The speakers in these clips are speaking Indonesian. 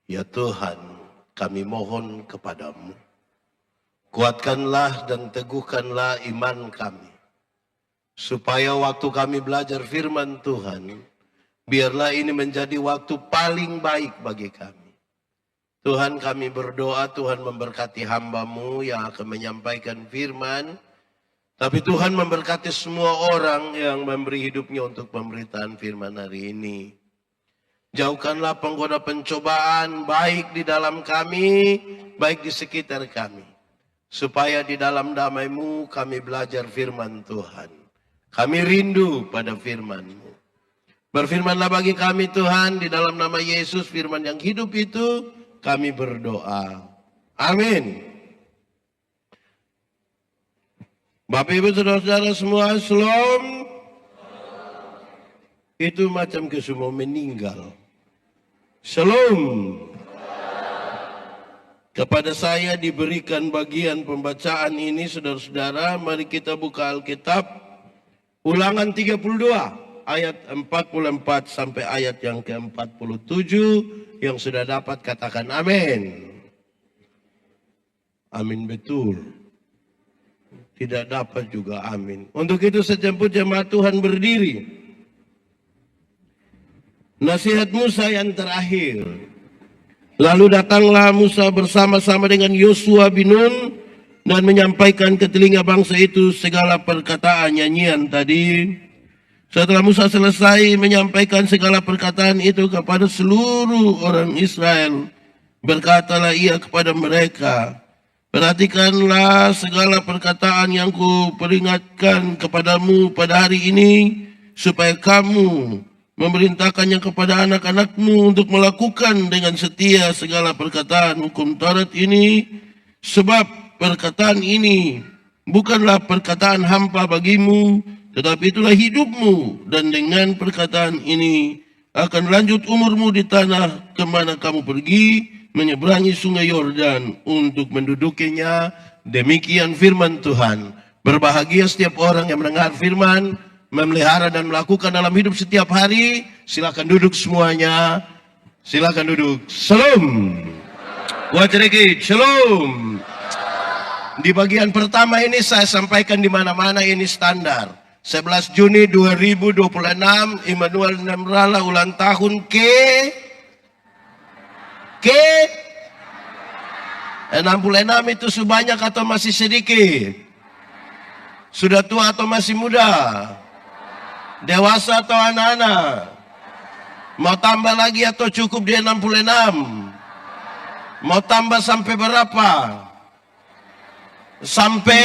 Ya Tuhan, kami mohon kepadamu, kuatkanlah dan teguhkanlah iman kami, supaya waktu kami belajar firman Tuhan, biarlah ini menjadi waktu paling baik bagi kami. Tuhan, kami berdoa, Tuhan memberkati hamba-Mu yang akan menyampaikan firman, tapi Tuhan memberkati semua orang yang memberi hidupnya untuk pemberitaan firman hari ini. Jauhkanlah penggoda pencobaan baik di dalam kami, baik di sekitar kami. Supaya di dalam damai-Mu kami belajar firman Tuhan. Kami rindu pada firman-Mu. Berfirmanlah bagi kami Tuhan, di dalam nama Yesus, firman yang hidup itu kami berdoa. Amin. Bapak Ibu Saudara-saudara semua, shalom. Itu macam ke semua meninggal. Shalom. Kepada saya diberikan bagian pembacaan ini, saudara-saudara. Mari kita buka Alkitab. Ulangan 32, ayat 44 sampai ayat yang ke-47. Yang sudah dapat katakan amin. Amin betul. Tidak dapat juga amin. Untuk itu sejemput jemaat Tuhan berdiri. Nasihat Musa yang terakhir. Lalu datanglah Musa bersama-sama dengan Yosua bin Nun dan menyampaikan ke telinga bangsa itu segala perkataan nyanyian tadi. Setelah Musa selesai menyampaikan segala perkataan itu kepada seluruh orang Israel, berkatalah ia kepada mereka, perhatikanlah segala perkataan yang kuperingatkan kepadamu pada hari ini, supaya kamu memerintahkannya kepada anak-anakmu untuk melakukan dengan setia segala perkataan hukum Taurat ini, sebab perkataan ini bukanlah perkataan hampa bagimu, tetapi itulah hidupmu, dan dengan perkataan ini akan lanjut umurmu di tanah kemana kamu pergi, menyeberangi sungai Yordan untuk mendudukinya. Demikian firman Tuhan. Berbahagia setiap orang yang mendengar firman, memelihara dan melakukan dalam hidup setiap hari. Silakan duduk semuanya. Silakan duduk. Shalom. Wajriki, shalom. Di bagian pertama ini saya sampaikan di mana-mana ini standar. 11 Juni 2026 Immanuel Nemrala ulang tahun ke 66 itu sebanyak atau masih sedikit? Sudah tua atau masih muda? Dewasa atau anak-anak? Mau tambah lagi atau cukup dia 66? Mau tambah sampai berapa? Sampai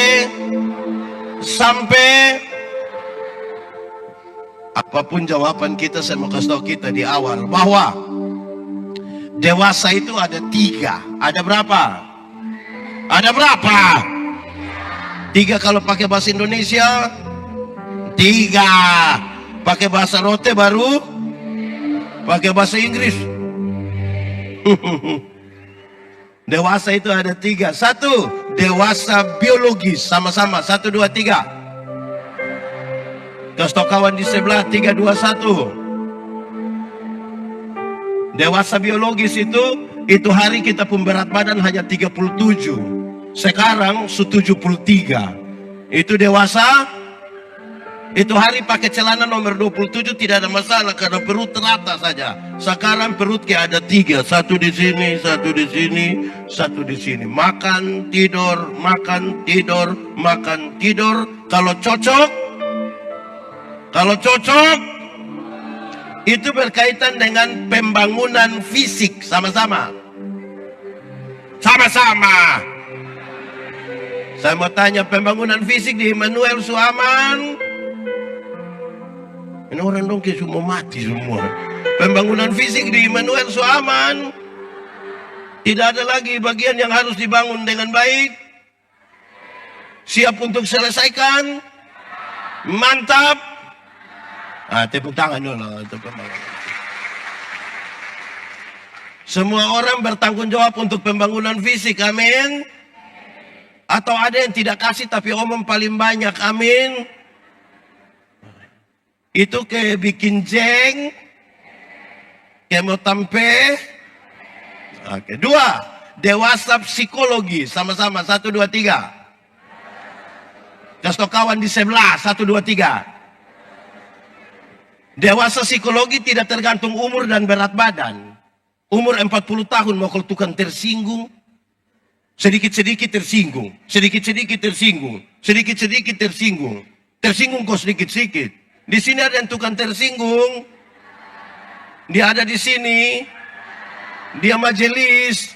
apapun jawaban kita, saya mau kasih tahu kita di awal bahwa dewasa itu ada 3. Ada berapa? Ada berapa? 3 kalau pakai bahasa Indonesia. 3 pakai bahasa rote baru pakai bahasa Inggris. Dewasa itu ada 3. 1, dewasa biologis. Sama-sama 1, 2, 3. Kasih kawan di sebelah 3, 2, 1. Dewasa biologis itu hari kita pun berat badan hanya 37. Sekarang 73. Itu dewasa. Itu hari pakai celana nomor 27 tidak ada masalah karena perut terata saja. Sekarang perut kayak ada 3, 1 di sini, 1 di sini, 1 di sini. Makan, tidur, makan, tidur, makan, tidur. Kalau cocok itu berkaitan dengan pembangunan fisik. Sama-sama. Saya mau tanya, pembangunan fisik di Immanuel Suaman. Ini orang dong kayak semua mati semua. Pembangunan fisik di Immanuel Suaman. Tidak ada lagi bagian yang harus dibangun dengan baik. Siap untuk selesaikan. Mantap. Tepuk tangan dulu. Semua orang bertanggung jawab untuk pembangunan fisik. Amin. Atau ada yang tidak kasih tapi omong paling banyak. Amin. Itu kayak bikin jeng, kayak mau tempe, Oke. Dua, dewasa psikologi. Sama-sama, 1, 2, 3. Kasih kawan di sebelah, 1, 2, 3. Dewasa psikologi tidak tergantung umur dan berat badan. Umur 40 tahun mau kalau tukang tersinggung, sedikit-sedikit tersinggung, sedikit-sedikit tersinggung, sedikit-sedikit tersinggung. Tersinggung kok sedikit-sedikit. Di sini ada yang tukang tersinggung. Dia ada di sini. Dia majelis.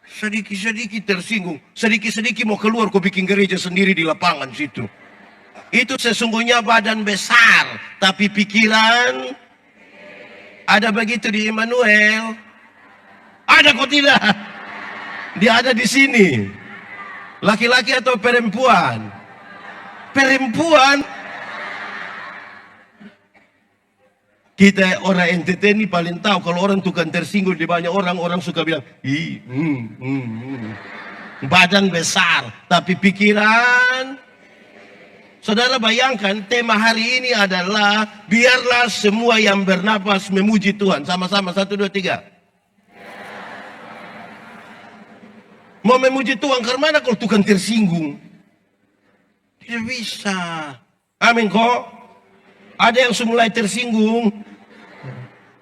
Sedikit-sedikit tersinggung. Sedikit-sedikit mau keluar kok bikin gereja sendiri di lapangan situ. Itu sesungguhnya badan besar. Tapi pikiran. Ada begitu di Immanuel. Ada kok tidak? Dia ada di sini. Laki-laki atau perempuan? Perempuan. Kita orang NTT ini paling tahu kalau orang tukang tersinggung di banyak orang, orang suka bilang, badan besar, tapi pikiran. Saudara bayangkan tema hari ini adalah biarlah semua yang bernapas memuji Tuhan. Sama-sama, 1, 2, 3. Mau memuji Tuhan karena mana kalau tukang tersinggung? Tidak bisa. Amin kok. Ada yang mulai tersinggung.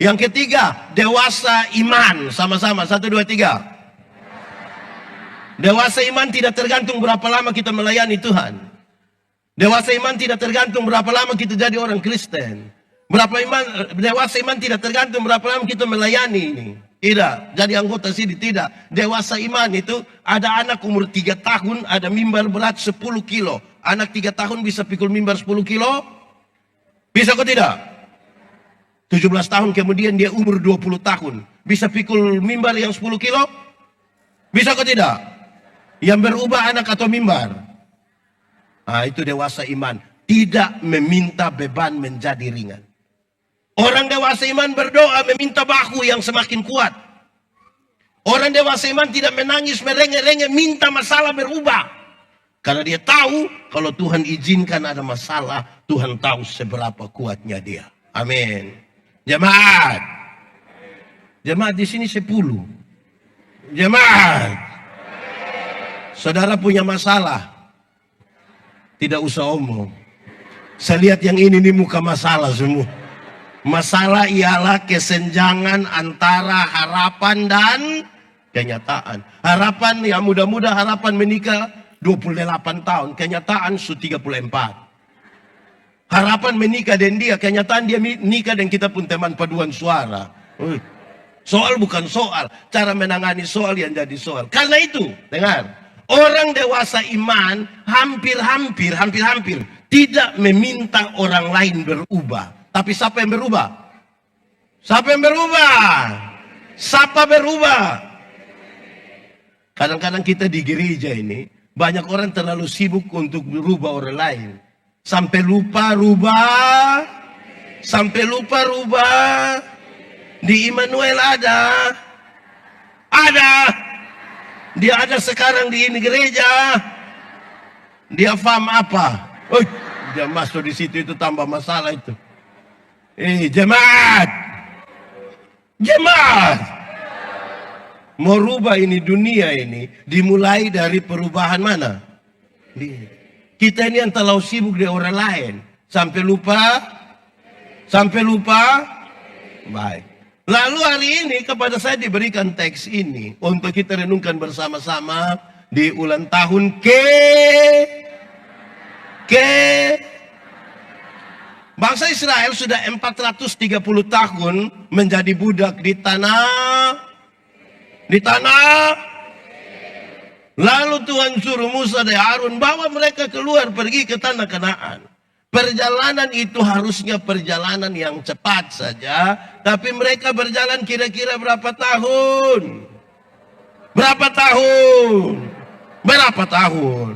Yang ketiga, dewasa iman. Sama-sama, 1, 2, 3. Dewasa iman tidak tergantung berapa lama kita melayani Tuhan. Dewasa iman tidak tergantung berapa lama kita jadi orang Kristen. Dewasa iman tidak tergantung berapa lama kita melayani ini. Tidak, jadi anggota sini tidak. Dewasa iman itu ada anak umur 3 tahun, ada mimbar berat 10 kilo. Anak 3 tahun bisa pikul mimbar 10 kilo? Bisa kok tidak? 17 tahun kemudian dia umur 20 tahun. Bisa pikul mimbar yang 10 kilo? Bisa kok tidak? Yang berubah anak atau mimbar? Nah, itu dewasa iman. Tidak meminta beban menjadi ringan. Orang dewasa iman berdoa meminta bahu yang semakin kuat. Orang dewasa iman tidak menangis, merengek-rengek, minta masalah berubah. Karena dia tahu kalau Tuhan izinkan ada masalah, Tuhan tahu seberapa kuatnya dia. Amin. Jemaat. Jemaat di sini 10. Jemaat. Saudara punya masalah. Tidak usah omong. Saya lihat yang ini muka masalah semua. Masalah ialah kesenjangan antara harapan dan kenyataan. Harapan ya mudah-mudah harapan menikah 28 tahun. Kenyataan 34. Harapan menikah dan dia. Kenyataan dia nikah dan kita pun teman paduan suara. Soal bukan soal. Cara menangani soal yang jadi soal. Karena itu, dengar. Orang dewasa iman hampir-hampir tidak meminta orang lain berubah. Tapi siapa yang berubah? Siapa yang berubah? Siapa berubah? Kadang-kadang kita di gereja ini, banyak orang terlalu sibuk untuk berubah orang lain. Sampai lupa rubah. Sampai lupa rubah. Di Immanuel ada. Ada. Dia ada sekarang di ini gereja. Dia paham apa? Dia masuk di situ itu tambah masalah itu. Jemaat. Jemaat. Mau rubah ini dunia ini dimulai dari perubahan mana? Kita ini yang terlalu sibuk dengan orang lain. Sampai lupa. Sampai lupa. Baik. Lalu hari ini kepada saya diberikan teks ini untuk kita renungkan bersama-sama di ulang tahun bangsa Israel sudah 430 tahun menjadi budak di tanah. Lalu Tuhan suruh Musa dan Harun bawa mereka keluar pergi ke tanah Kanaan. Perjalanan itu harusnya perjalanan yang cepat saja. Tapi mereka berjalan kira-kira berapa tahun? Berapa tahun? Berapa tahun?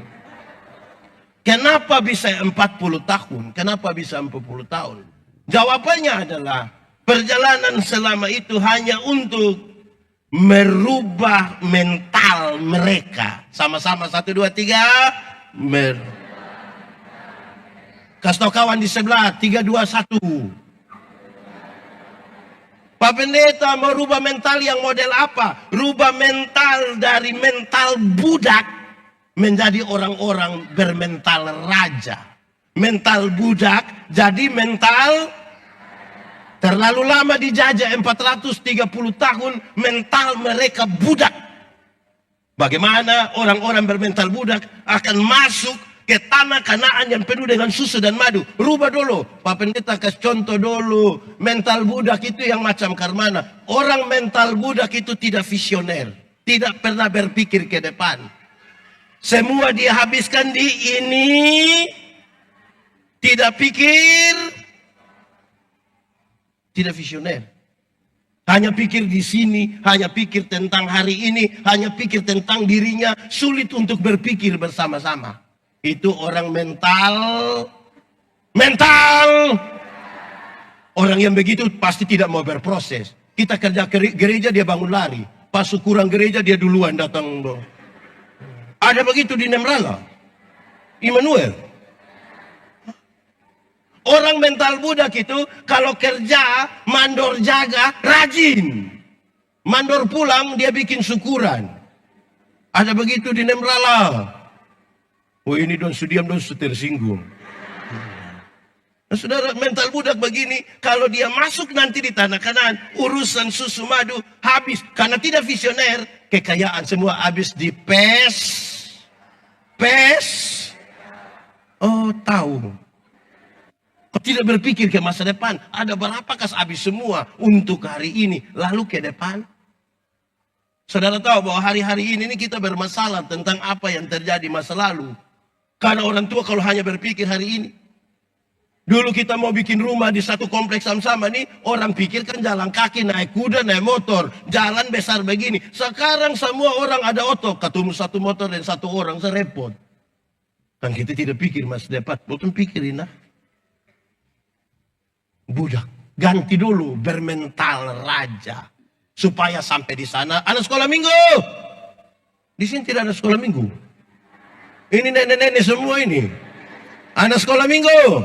Kenapa bisa 40 tahun? Kenapa bisa 40 tahun? Jawabannya adalah perjalanan selama itu hanya untuk merubah mental mereka. Sama-sama 1, 2, 3. Kasih tahu kawan di sebelah 3, 2, 1. Pak Pendeta mau rubah mental yang model apa? Rubah mental dari mental budak menjadi orang-orang bermental raja. Mental budak jadi mental terlalu lama dijajah 430 tahun, mental mereka budak. Bagaimana orang-orang bermental budak akan masuk ke tanah Kanaan yang penuh dengan susu dan madu? Rubah dulu. Pak Pendeta kasih contoh dulu. Mental budak itu yang macam Karmana. Orang mental budak itu tidak visioner. Tidak pernah berpikir ke depan. Semua dia habiskan di ini. Tidak pikir. Tidak visioner. Hanya pikir di sini, hanya pikir tentang hari ini, hanya pikir tentang dirinya, sulit untuk berpikir bersama-sama. Itu orang mental. Orang yang begitu pasti tidak mau berproses. Kita kerja gereja, dia bangun lari. Pas kurang gereja, dia duluan datang. Ada begitu di Nemrala. Immanuel. Orang mental budak itu kalau kerja, mandor jaga, rajin. Mandor pulang, dia bikin syukuran. Ada begitu di Nemrala. Oh ini don sudiam don tersinggung. Nah, saudara, mental budak begini, kalau dia masuk nanti di tanah Kanaan, urusan susu madu habis. Karena tidak visioner, kekayaan semua habis di pes. Oh tahu. Kau tidak berpikir ke masa depan. Ada berapa kas habis semua untuk hari ini. Lalu ke depan. Saudara tahu bahwa hari-hari ini kita bermasalah tentang apa yang terjadi masa lalu. Karena orang tua kalau hanya berpikir hari ini. Dulu kita mau bikin rumah di satu kompleks sama-sama nih. Orang pikirkan jalan kaki, naik kuda, naik motor. Jalan besar begini. Sekarang semua orang ada otot. Ketemu satu motor dan satu orang, serepot. Kan kita tidak pikir masa depan. Bukan pikirin lah. Budak, ganti dulu bermental raja supaya sampai di sana ada sekolah minggu. Di sini tidak ada sekolah minggu. Ini nenek-nenek semua ini. Ada sekolah minggu.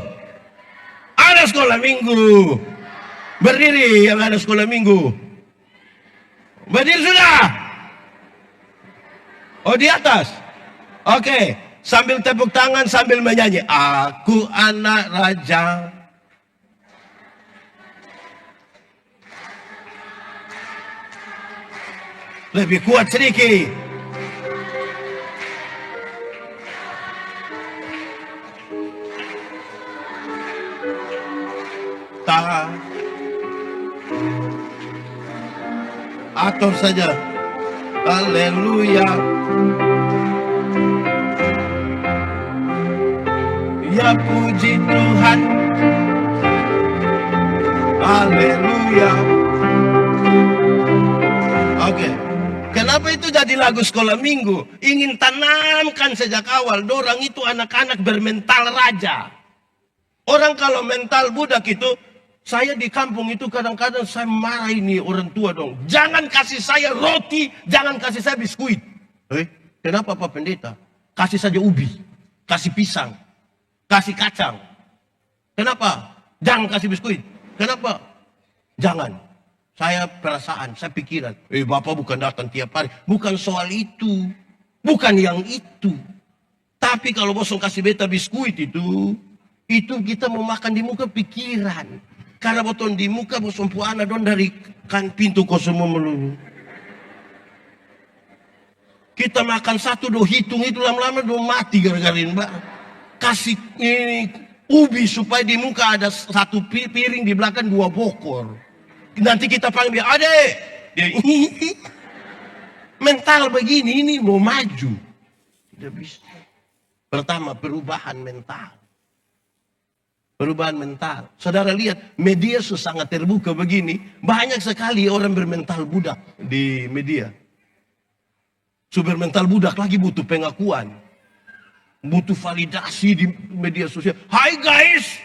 Ada sekolah minggu. Berdiri yang ada sekolah minggu. Berdiri sudah. Oh di atas. Oke, sambil tepuk tangan sambil menyanyi. Aku anak raja. Lebih kuat sedikit. Tak. Atur saja. Haleluya. Ya puji Tuhan. Haleluya. Oke. Kenapa itu jadi lagu sekolah minggu? Ingin tanamkan sejak awal. Dorang itu anak-anak bermental raja. Orang kalau mental budak itu, saya di kampung itu kadang-kadang saya marah ini orang tua dong. Jangan kasih saya roti, jangan kasih saya biskuit. Kenapa Pak Pendeta? Kasih saja ubi, kasih pisang, kasih kacang. Kenapa? Jangan kasih biskuit. Kenapa? Jangan. Saya perasaan, saya pikiran. Bapak bukan datang tiap hari. Bukan soal itu. Bukan yang itu. Tapi kalau bosong kasih beta biskuit itu kita mau makan di muka pikiran. Karena botong di muka bosong puana don dari kan pintu kosong melulu. Kita makan satu do hitung itu lama-lama do mati gara-gara ini mbak. Kasih ini ubi supaya di muka ada satu piring di belakang 2 bokor. Nanti kita panggil, adek. Dia mental begini, ini mau maju. Tidak bisa. Pertama, perubahan mental. Perubahan mental. Saudara lihat, media sangat terbuka begini. Banyak sekali orang bermental budak di media. Super mental budak lagi butuh pengakuan. Butuh validasi di media sosial. Hai guys.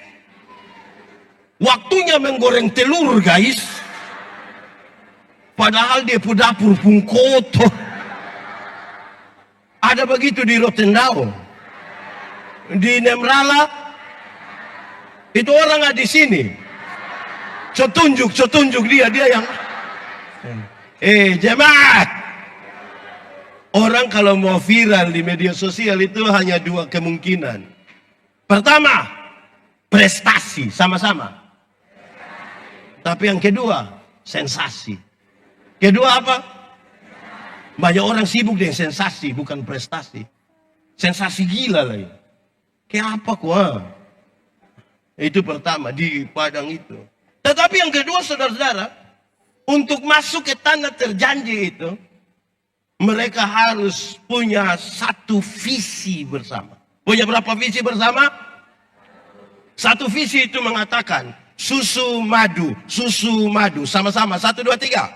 Waktunya menggoreng telur guys. Padahal dia pun dapur pun kotor. Ada begitu di Rotendao. Di Nemrala. Itu orang ada di sini. So tunjuk dia yang. Jemaat. Orang kalau mau viral di media sosial itu hanya dua kemungkinan. Pertama, prestasi sama-sama. Tapi yang kedua, sensasi. Kedua apa? Banyak orang sibuk dengan sensasi, bukan prestasi. Sensasi gila lagi. Kayak apa kuah? Itu pertama di padang itu. Tetapi yang kedua, saudara-saudara, untuk masuk ke tanah terjanji itu, mereka harus punya satu visi bersama. Punya berapa visi bersama? Satu visi itu mengatakan, susu madu. Sama-sama, 1, 2, 3.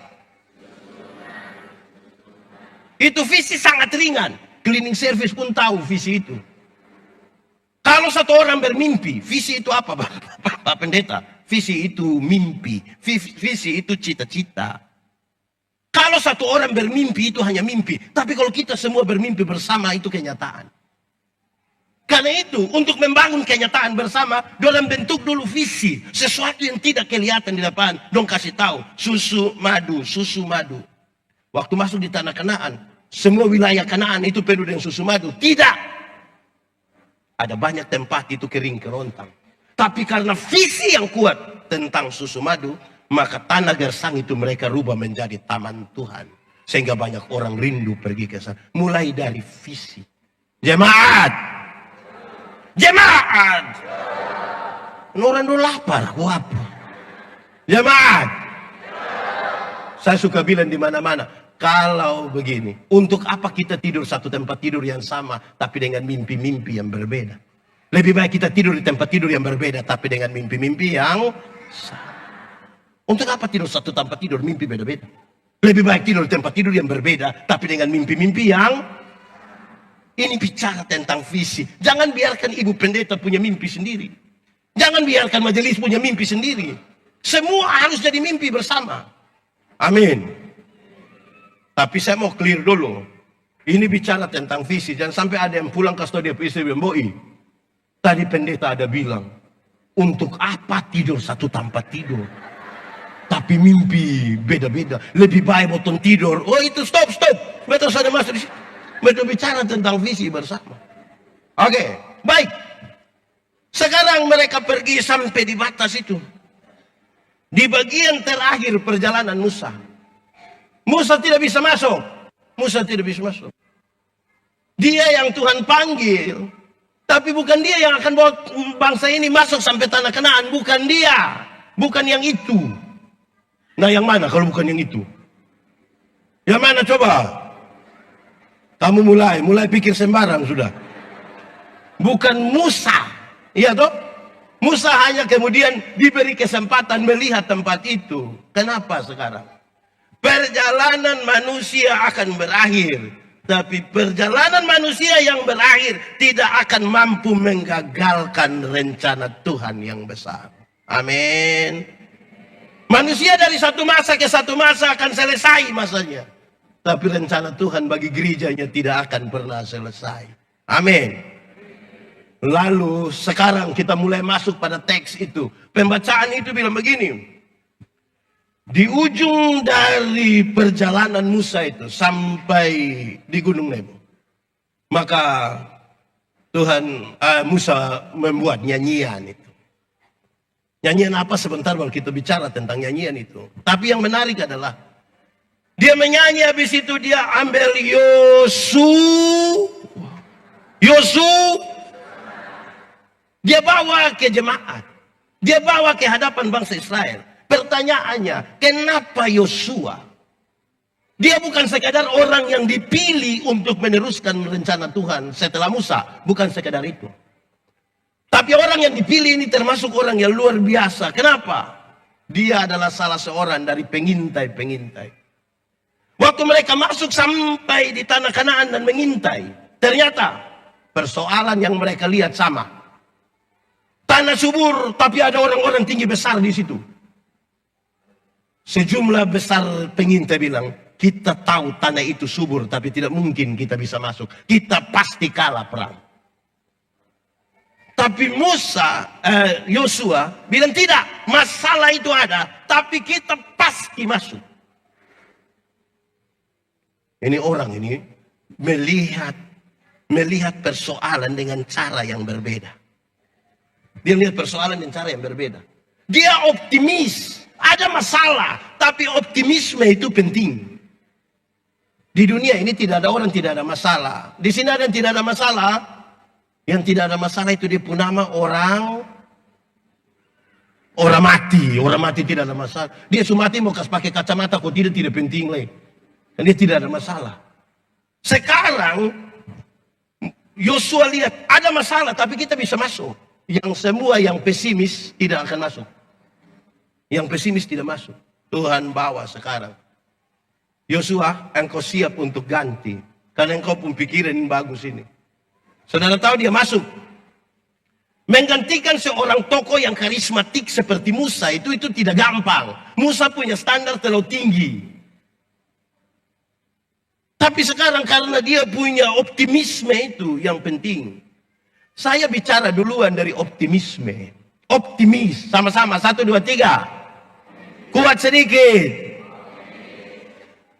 Itu visi sangat ringan. Cleaning service pun tahu visi itu. Kalau satu orang bermimpi, visi itu apa, Pak Pendeta? Visi itu mimpi, visi itu cita-cita. Kalau satu orang bermimpi itu hanya mimpi, tapi kalau kita semua bermimpi bersama itu kenyataan. Karena itu, untuk membangun kenyataan bersama, dalam bentuk dulu visi, sesuatu yang tidak kelihatan di depan, dong kasih tahu, susu madu. Waktu masuk di tanah Kanaan, semua wilayah Kanaan itu penuh dengan susu madu. Tidak. Ada banyak tempat itu kering kerontang. Tapi karena visi yang kuat tentang susu madu, maka tanah Gersang itu mereka rubah menjadi taman Tuhan. Sehingga banyak orang rindu pergi ke sana. Mulai dari visi. Jemaat. Orang dulu lapar, apa? Jemaat. Saya suka bilang di mana-mana. Kalau begini, untuk apa kita tidur satu tempat tidur yang sama, tapi dengan mimpi-mimpi yang berbeda? Lebih baik kita tidur di tempat tidur yang berbeda, tapi dengan mimpi-mimpi yang sama. Untuk apa tidur satu tempat tidur, mimpi beda-beda? Lebih baik tidur di tempat tidur yang berbeda, tapi dengan mimpi-mimpi yang... Ini bicara tentang visi. Jangan biarkan ibu pendeta punya mimpi sendiri. Jangan biarkan majelis punya mimpi sendiri. Semua harus jadi mimpi bersama. Amin. Tapi saya mau clear dulu. Ini bicara tentang visi. Jangan sampai ada yang pulang ke studio istri Bemboi. Tadi pendeta ada bilang, untuk apa tidur satu tempat tidur? Tapi mimpi beda-beda. Lebih baik boton tidur. Oh itu stop. Betul saja masuk di situ. Betul bicara tentang visi bersama. Oke, baik. Sekarang mereka pergi sampai di batas itu. Di bagian terakhir perjalanan Musa. Musa tidak bisa masuk. Dia yang Tuhan panggil. Tapi bukan dia yang akan bawa bangsa ini masuk sampai tanah Kanaan. Bukan dia. Bukan yang itu. Nah yang mana kalau bukan yang itu? Yang mana coba? Kamu mulai pikir sembarang sudah. Bukan Musa. Iya toh? Musa hanya kemudian diberi kesempatan melihat tempat itu. Kenapa sekarang? Perjalanan manusia akan berakhir. Tapi perjalanan manusia yang berakhir tidak akan mampu menggagalkan rencana Tuhan yang besar. Amin. Manusia dari satu masa ke satu masa akan selesai masanya. Tapi rencana Tuhan bagi gerejanya tidak akan pernah selesai. Amin. Lalu sekarang kita mulai masuk pada teks itu. Pembacaan itu bilang begini. Di ujung dari perjalanan Musa itu sampai di Gunung Nebo, maka Musa membuat nyanyian itu. Nyanyian apa sebentar baru kita bicara tentang nyanyian itu. Tapi yang menarik adalah dia menyanyi, habis itu dia ambil Yosua, dia bawa ke jemaat, dia bawa ke hadapan bangsa Israel. Pertanyaannya, kenapa Yosua? Dia bukan sekadar orang yang dipilih untuk meneruskan rencana Tuhan setelah Musa. Bukan sekadar itu. Tapi orang yang dipilih ini termasuk orang yang luar biasa. Kenapa? Dia adalah salah seorang dari pengintai-pengintai. Waktu mereka masuk sampai di tanah Kanaan dan mengintai, ternyata persoalan yang mereka lihat sama. Tanah subur, tapi ada orang-orang tinggi besar di situ. Sejumlah besar pengintai bilang, kita tahu tanah itu subur, tapi tidak mungkin kita bisa masuk. Kita pasti kalah perang. Tapi Yosua bilang tidak, masalah itu ada, tapi kita pasti masuk. Ini orang ini melihat persoalan dengan cara yang berbeda. Dia melihat persoalan dengan cara yang berbeda. Dia optimis, ada masalah, tapi optimisme itu penting. Di dunia ini tidak ada orang tidak ada masalah. Di sini ada yang tidak ada masalah. Yang tidak ada masalah itu dia pun nama orang mati. Orang mati tidak ada masalah. Dia cuma mati mau kasih pakai kacamata, kok tidak penting lagi. Dan dia tidak ada masalah. Sekarang Yosua lihat ada masalah, tapi kita bisa masuk. Yang semua yang pesimis tidak akan masuk. Yang pesimis tidak masuk. Tuhan bawa sekarang. Yosua, engkau siap untuk ganti. Karena engkau pun pikiran yang bagus ini. Saudara tahu dia masuk. Menggantikan seorang tokoh yang karismatik seperti Musa itu tidak gampang. Musa punya standar terlalu tinggi. Tapi sekarang karena dia punya optimisme itu yang penting. Saya bicara duluan dari optimisme. Optimis, sama-sama, 1, 2, 3. Kuat sedikit.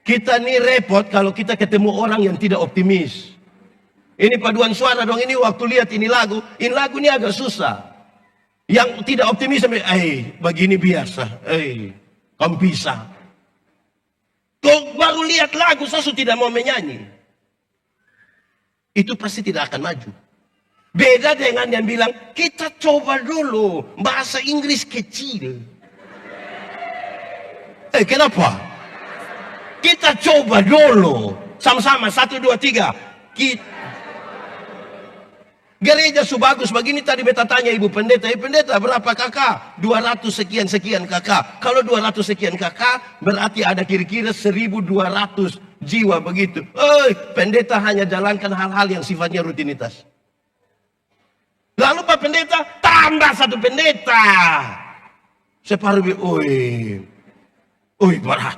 Kita nih repot kalau kita ketemu orang yang tidak optimis. Ini paduan suara dong, ini waktu lihat ini lagu ini agak susah. Yang tidak optimis, begini biasa, kamu bisa. Kau baru lihat lagu, saya tidak mau menyanyi. Itu pasti tidak akan maju. Beda dengan yang bilang, kita coba dulu, bahasa Inggris kecil. Kenapa? Kita coba dulu. Sama-sama, 1, 2, 3. Gereja bagus begini tadi beta tanya ibu pendeta. Pendeta berapa kakak? 200 sekian kakak. Kalau 200 sekian kakak berarti ada kira-kira 1.200 jiwa begitu. Pendeta hanya jalankan hal-hal yang sifatnya rutinitas. Lalu Pak Pendeta tambah 1 pendeta. Separuh berat.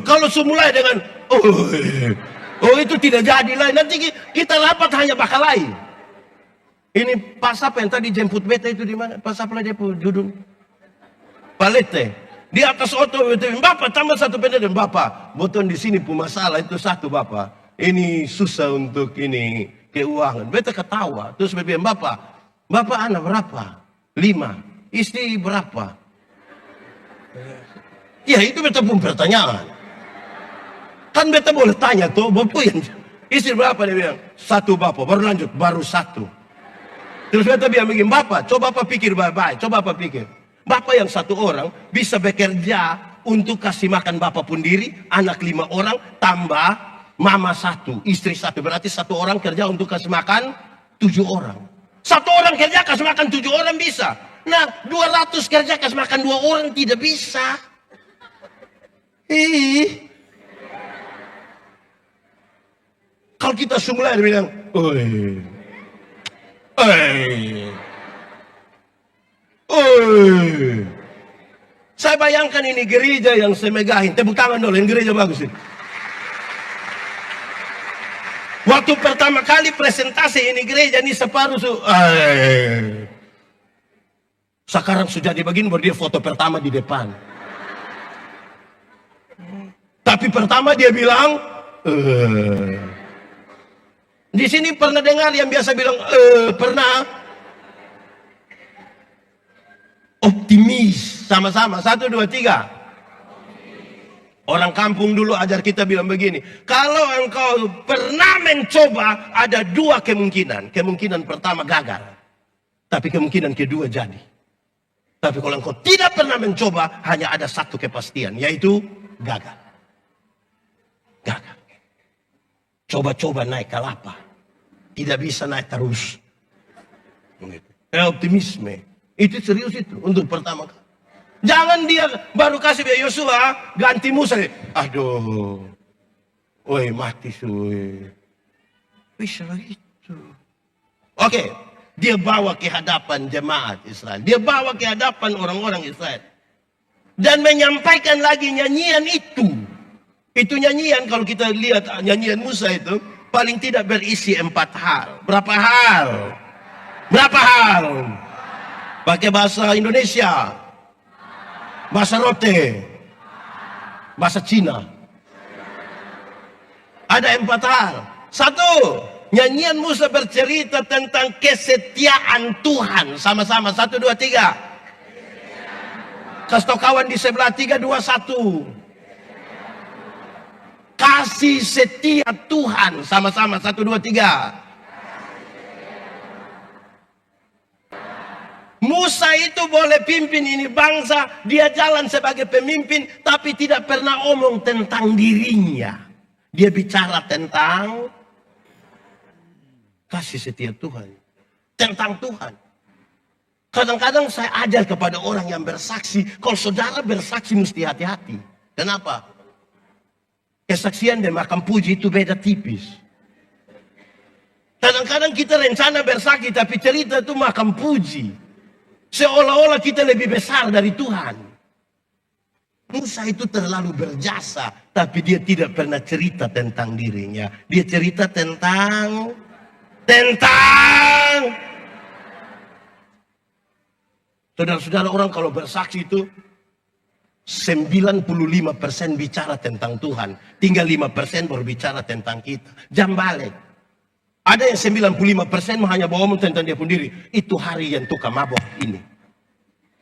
Kalau semulai dengan itu tidak jadi lah. Nanti kita rapat hanya bakal lain. Ini pas apa yang tadi jemput beta itu di mana? Pas apa dia duduk? Palete. Di atas oto itu, Bapak tambah 1 pendeta. Bapak, boton di sini pun masalah itu 1 Bapak. Ini susah untuk ini keuangan. Beta ketawa. Terus beta bilang, Bapak anak berapa? 5. Istri berapa? Ya itu beta pun pertanyaan. Kan beta boleh tanya tuh, Bapak yang istri berapa? Dia bilang 1 Bapak, baru lanjut, baru 1. Terus beta bilang begini, Bapak, coba Bapak pikir baik-baik, coba Bapak pikir. Bapak yang 1 orang bisa bekerja untuk kasih makan Bapak pun diri, anak 5 orang, tambah mama 1, istri 1. Berarti 1 orang kerja untuk kasih makan 7 orang. 1 orang kerja kasih makan 7 orang bisa. Nah, 200 kerja kasih makan 2 orang tidak bisa. Kalau kita semula dia bilang, saya bayangkan ini gereja yang saya megahin. Tepuk tangan dulu, ini gereja bagus ini. Waktu pertama kali presentasi ini gereja ini separuh sekarang sudah di bagian baru dia foto pertama di depan. Tapi pertama dia bilang, di sini pernah dengar yang biasa bilang, pernah optimis sama-sama. 1, 2, 3. Orang kampung dulu ajar kita bilang begini, kalau engkau pernah mencoba ada 2 kemungkinan. Kemungkinan pertama gagal, tapi kemungkinan kedua jadi. Tapi kalau engkau tidak pernah mencoba, hanya ada 1 kepastian, yaitu gagal. Gagal. Coba-coba naik kelapa, tidak bisa naik terus. Optimisme itu serius itu untuk pertama kali. Jangan dia baru kasih dia Yosua ganti Musa. Aduh, mati suwe. Bisa begitu. Oke, dia bawa ke hadapan jemaat Israel. Dia bawa ke hadapan orang-orang Israel dan menyampaikan lagi nyanyian itu. Itu nyanyian, kalau kita lihat nyanyian Musa itu, paling tidak berisi 4 hal. Berapa hal? Berapa hal? Pakai bahasa Indonesia, bahasa Rote, bahasa Cina. Ada 4 hal. 1, nyanyian Musa bercerita tentang kesetiaan Tuhan. Sama-sama, 1, 2, 3. Kasih tau kawan di sebelah, 3, 2, 1. Kasih setia Tuhan. Sama-sama, 1, 2, 3. Musa itu boleh pimpin ini bangsa, dia jalan sebagai pemimpin, tapi tidak pernah omong tentang dirinya. Dia bicara tentang kasih setia Tuhan, tentang Tuhan. Kadang-kadang saya ajar kepada orang yang bersaksi, kalau saudara bersaksi mesti hati-hati. Kenapa? Kesaksian dan makam puji itu beda tipis. Kadang-kadang kita rencana bersaksi, tapi cerita itu makam puji. Seolah-olah kita lebih besar dari Tuhan. Musa itu terlalu berjasa, tapi dia tidak pernah cerita tentang dirinya. Dia cerita tentang saudara-saudara, orang kalau bersaksi itu 95% bicara tentang Tuhan, tinggal 5% berbicara tentang kita. Jam balik. Ada yang 95% hanya ngomong tentang dia sendiri. Itu hari yang tukang mabok ini.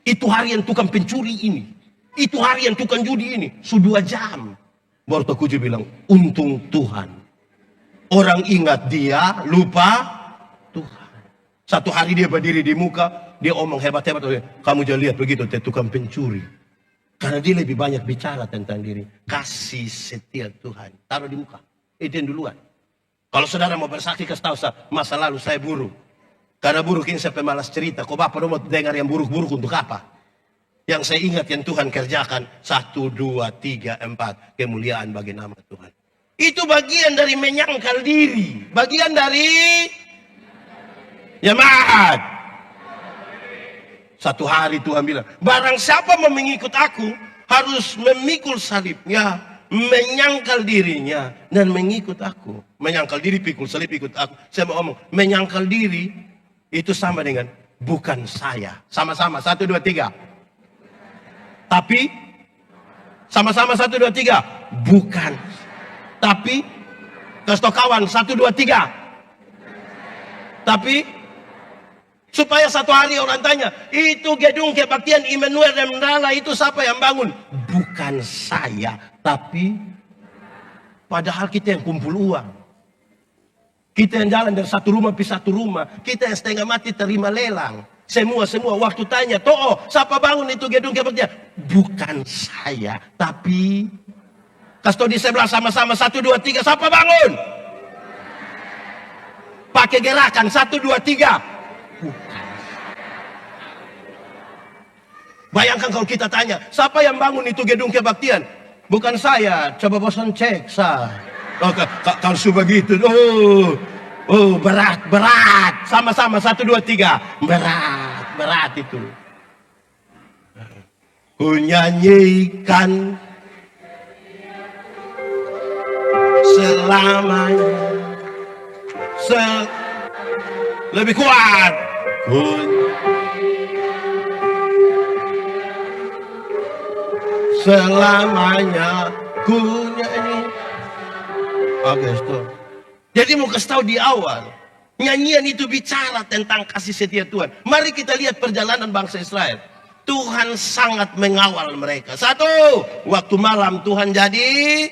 Itu hari yang tukang pencuri ini. Itu hari yang tukang judi ini. Sudah 2 jam. Baru Tukuju bilang, untung Tuhan. Orang ingat dia, lupa Tuhan. 1 hari dia berdiri di muka, dia omong hebat-hebat. Kamu jangan lihat begitu, tukang pencuri. Karena dia lebih banyak bicara tentang diri. Kasih setia Tuhan. Taruh di muka. Itu yang duluan. Kalau saudara mau bersaksi, kasih tahu saya, masa lalu saya buruk. Karena buruk ini saya pemalas cerita. Kok Bapak mau dengar yang buruk-buruk untuk apa? Yang saya ingat yang Tuhan kerjakan. 1, 2, 3, 4. Kemuliaan bagi nama Tuhan. Itu bagian dari menyangkal diri. Bagian dari jemaat. 1 hari Tuhan bilang, barang siapa mau mengikut aku, harus memikul salibnya, menyangkal dirinya, dan mengikut aku. Menyangkal diri, pikul salib, ikut aku. Saya mau ngomong, menyangkal diri itu sama dengan bukan saya. Sama-sama, 1, 2, 3. Tapi, sama-sama 1, 2, 3. Bukan. Tapi, kasih tau kawan, 1, 2, 3. Tapi, supaya 1 hari orang tanya, itu gedung kebaktian Immanuel dan Mendala itu siapa yang bangun? Bukan saya, tapi padahal kita yang kumpul uang. Kita yang jalan dari 1 rumah ke 1 rumah. Kita yang setengah mati terima lelang. Semua waktu tanya, toh siapa bangun itu gedung kebaktian? Bukan saya, tapi kasih tau di sebelah sama-sama 1, 2, 3. Siapa bangun? Pakai gerakan 1, 2, 3. Bukan. Bayangkan kalau kita tanya, siapa yang bangun itu gedung kebaktian? Bukan saya. Coba bosan cek saya. Oh, kalau sudah begitu, berat. Sama-sama 1, 2, 3. Berat itu. Ku nyanyikan selamanya. Lebih kuat. Selamanya ku nyanyi. Oke, stop. Jadi mau kasih tahu di awal, nyanyian itu bicara tentang kasih setia Tuhan. Mari kita lihat perjalanan bangsa Israel. Tuhan sangat mengawal mereka. 1, waktu malam Tuhan jadi,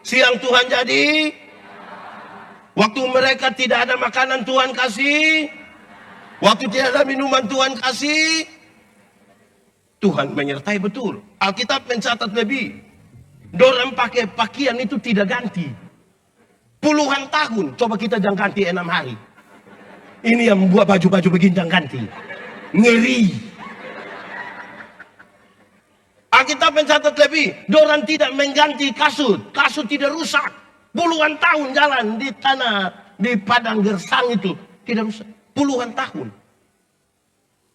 siang Tuhan jadi, waktu mereka tidak ada makanan Tuhan kasih, waktu tidak ada minuman Tuhan kasih. Tuhan menyertai betul. Alkitab mencatat lebih. Dorang pakai pakaian itu tidak ganti. Puluhan tahun. Coba kita jangan ganti 6 hari. Ini yang membuat baju-baju begini jangan ganti. Ngeri. Alkitab mencatat lebih. Dorang tidak mengganti kasut. Kasut tidak rusak. Puluhan tahun jalan di tanah, di padang gersang itu. Tidak rusak. Puluhan tahun.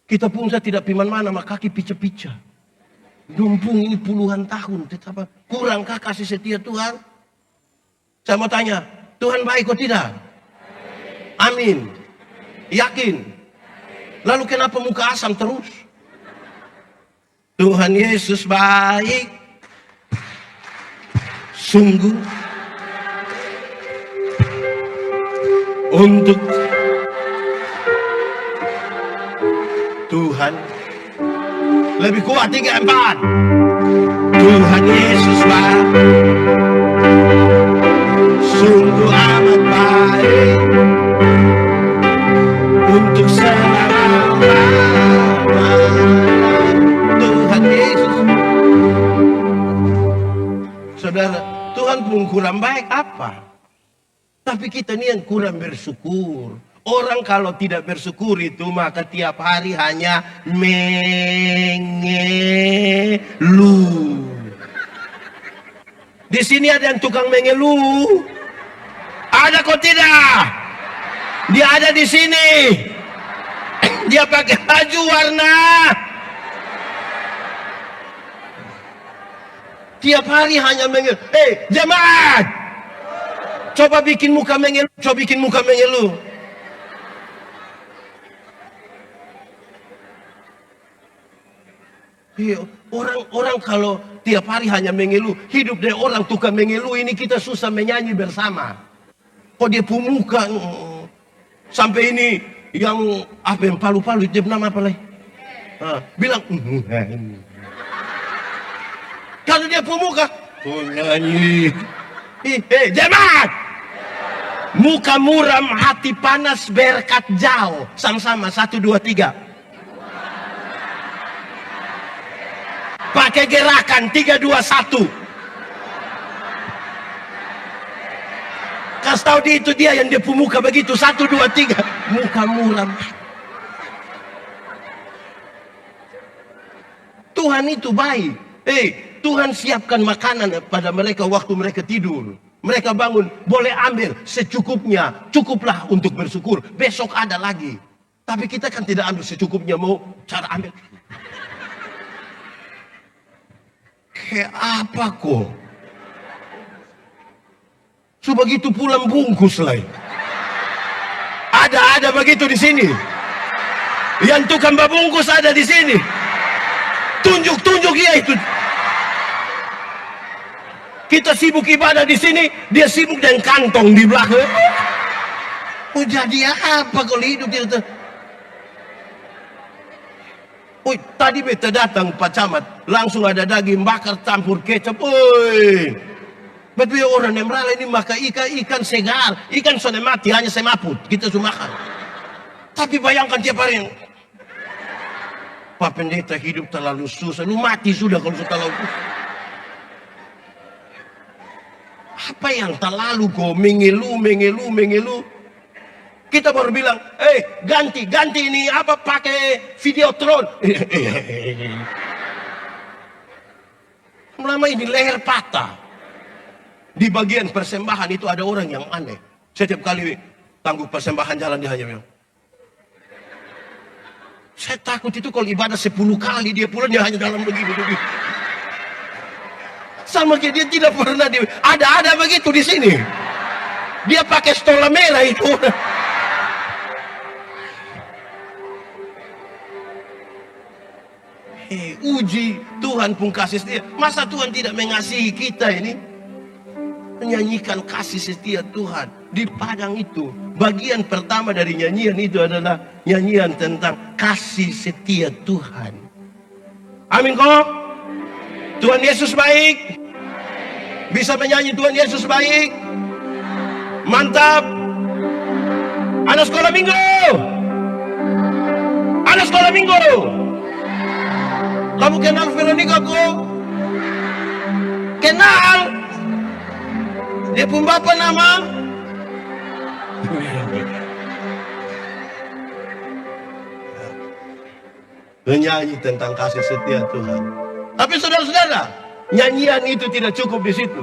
Kita pun saya tidak piman mana, maka kaki pica-pica. Dumpung ini puluhan tahun. Kurangkah kasih setia Tuhan? Saya mau tanya, Tuhan baik kok tidak? Amin. Yakin? Lalu kenapa muka asam terus? Tuhan Yesus baik. Sungguh. Untuk Tuhan lebih kuat 3, 4. Tuhan Yesus baik. Sungguh amat baik. Untuk selama-lamanya. Tuhan Yesus. Saudara, Tuhan pun kurang baik apa? Tapi kita ini yang kurang bersyukur. Orang kalau tidak bersyukur itu maka tiap hari hanya mengeluh. Di sini ada yang tukang mengeluh. Ada kok tidak? Dia ada di sini. Dia pakai baju warna. Tiap hari hanya mengeluh. Jemaat. Coba bikin muka mengeluh. Coba bikin muka mengeluh. Orang kalau tiap hari hanya mengeluh, hidup dari orang tukang mengeluh ini kita susah menyanyi bersama. Kok dia pemuka sampai ini yang apa yang palu-palu dia nama apa lagi? Bilang kalau dia pemuka nyanyi. Jemaat, muka muram hati panas berkat jauh. Sama-sama 1, 2, 3. Pakai gerakan 3, 2, 1. Kasih tahu dia itu dia yang dia pemuka begitu 1, 2, 3. Muka muram. Tuhan itu baik. Tuhan siapkan makanan pada mereka waktu mereka tidur. Mereka bangun, boleh ambil secukupnya. Cukuplah untuk bersyukur. Besok ada lagi. Tapi kita kan tidak ambil secukupnya, mau cara ambil. Kayak apa kok? Begitu pulang bungkus lah. Ada begitu di sini. Yang tukang babungkus ada di sini. Tunjuk ya itu. Kita sibuk ibadah di sini, dia sibuk dengan kantong di belakang. Oh jadi apa kalau hidup itu? Tadi beta datang Pak Camat, langsung ada daging bakar campur kecap. Betul orang yang merala ini makan ikan segar, ikan sudah mati hanya semaput, kita cuma makan. Tapi bayangkan tiap hari yang Pak Pendeta hidup terlalu susah, lu mati sudah kalau sudah terlalu susah. Apa yang terlalu kok mengeluh. Kita baru bilang, ganti ini apa pakai Videotron. Lama ini leher patah. Di bagian persembahan itu ada orang yang aneh. Setiap kali tangguh persembahan jalan dia hanya bilang, saya takut itu kalau ibadah 10 kali dia pulang dia hanya dalam begini. Sama kayak dia tidak pernah ada begitu di sini. Dia pakai stola merah itu. Uji Tuhan pun kasih setia. Masa Tuhan tidak mengasihi kita ini? Menyanyikan kasih setia Tuhan di padang itu. Bagian pertama dari nyanyian itu adalah nyanyian tentang kasih setia Tuhan. Amin kok? Tuhan Yesus baik. Bisa menyanyi Tuhan Yesus baik. Mantap. Anak sekolah minggu. Kamu kenal Veronica kok? Kenal? Dia pun bapak nama? Menyanyi tentang kasih setia Tuhan. Tapi saudara-saudara, nyanyian itu tidak cukup di situ.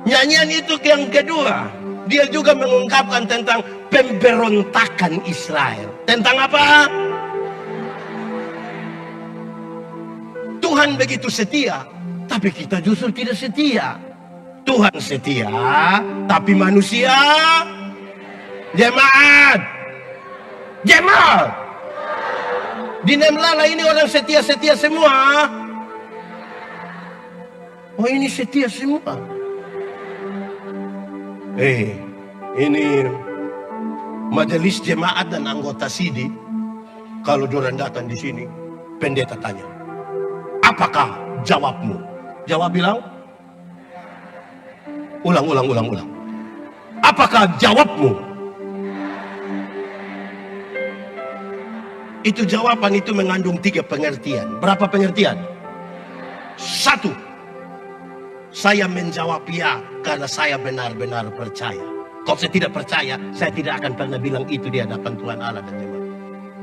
Nyanyian itu yang kedua, dia juga mengungkapkan tentang pemberontakan Israel. Tentang apa? Tuhan begitu setia, tapi kita justru tidak setia. Tuhan setia, tapi manusia jemaat. Jemaat. Di Nemlala ini orang setia-setia semua. Oh, ini setia semua. Ini majelis jemaat dan anggota sidi. Kalau dorang datang di sini, pendeta tanya, apakah jawabmu? Jawab bilang, ulang. Apakah jawabmu? Itu jawaban itu mengandung 3 pengertian. Berapa pengertian? 1, saya menjawab ya karena saya benar-benar percaya. Kalau saya tidak percaya, saya tidak akan pernah bilang itu di hadapan Tuhan Allah dan jemaat.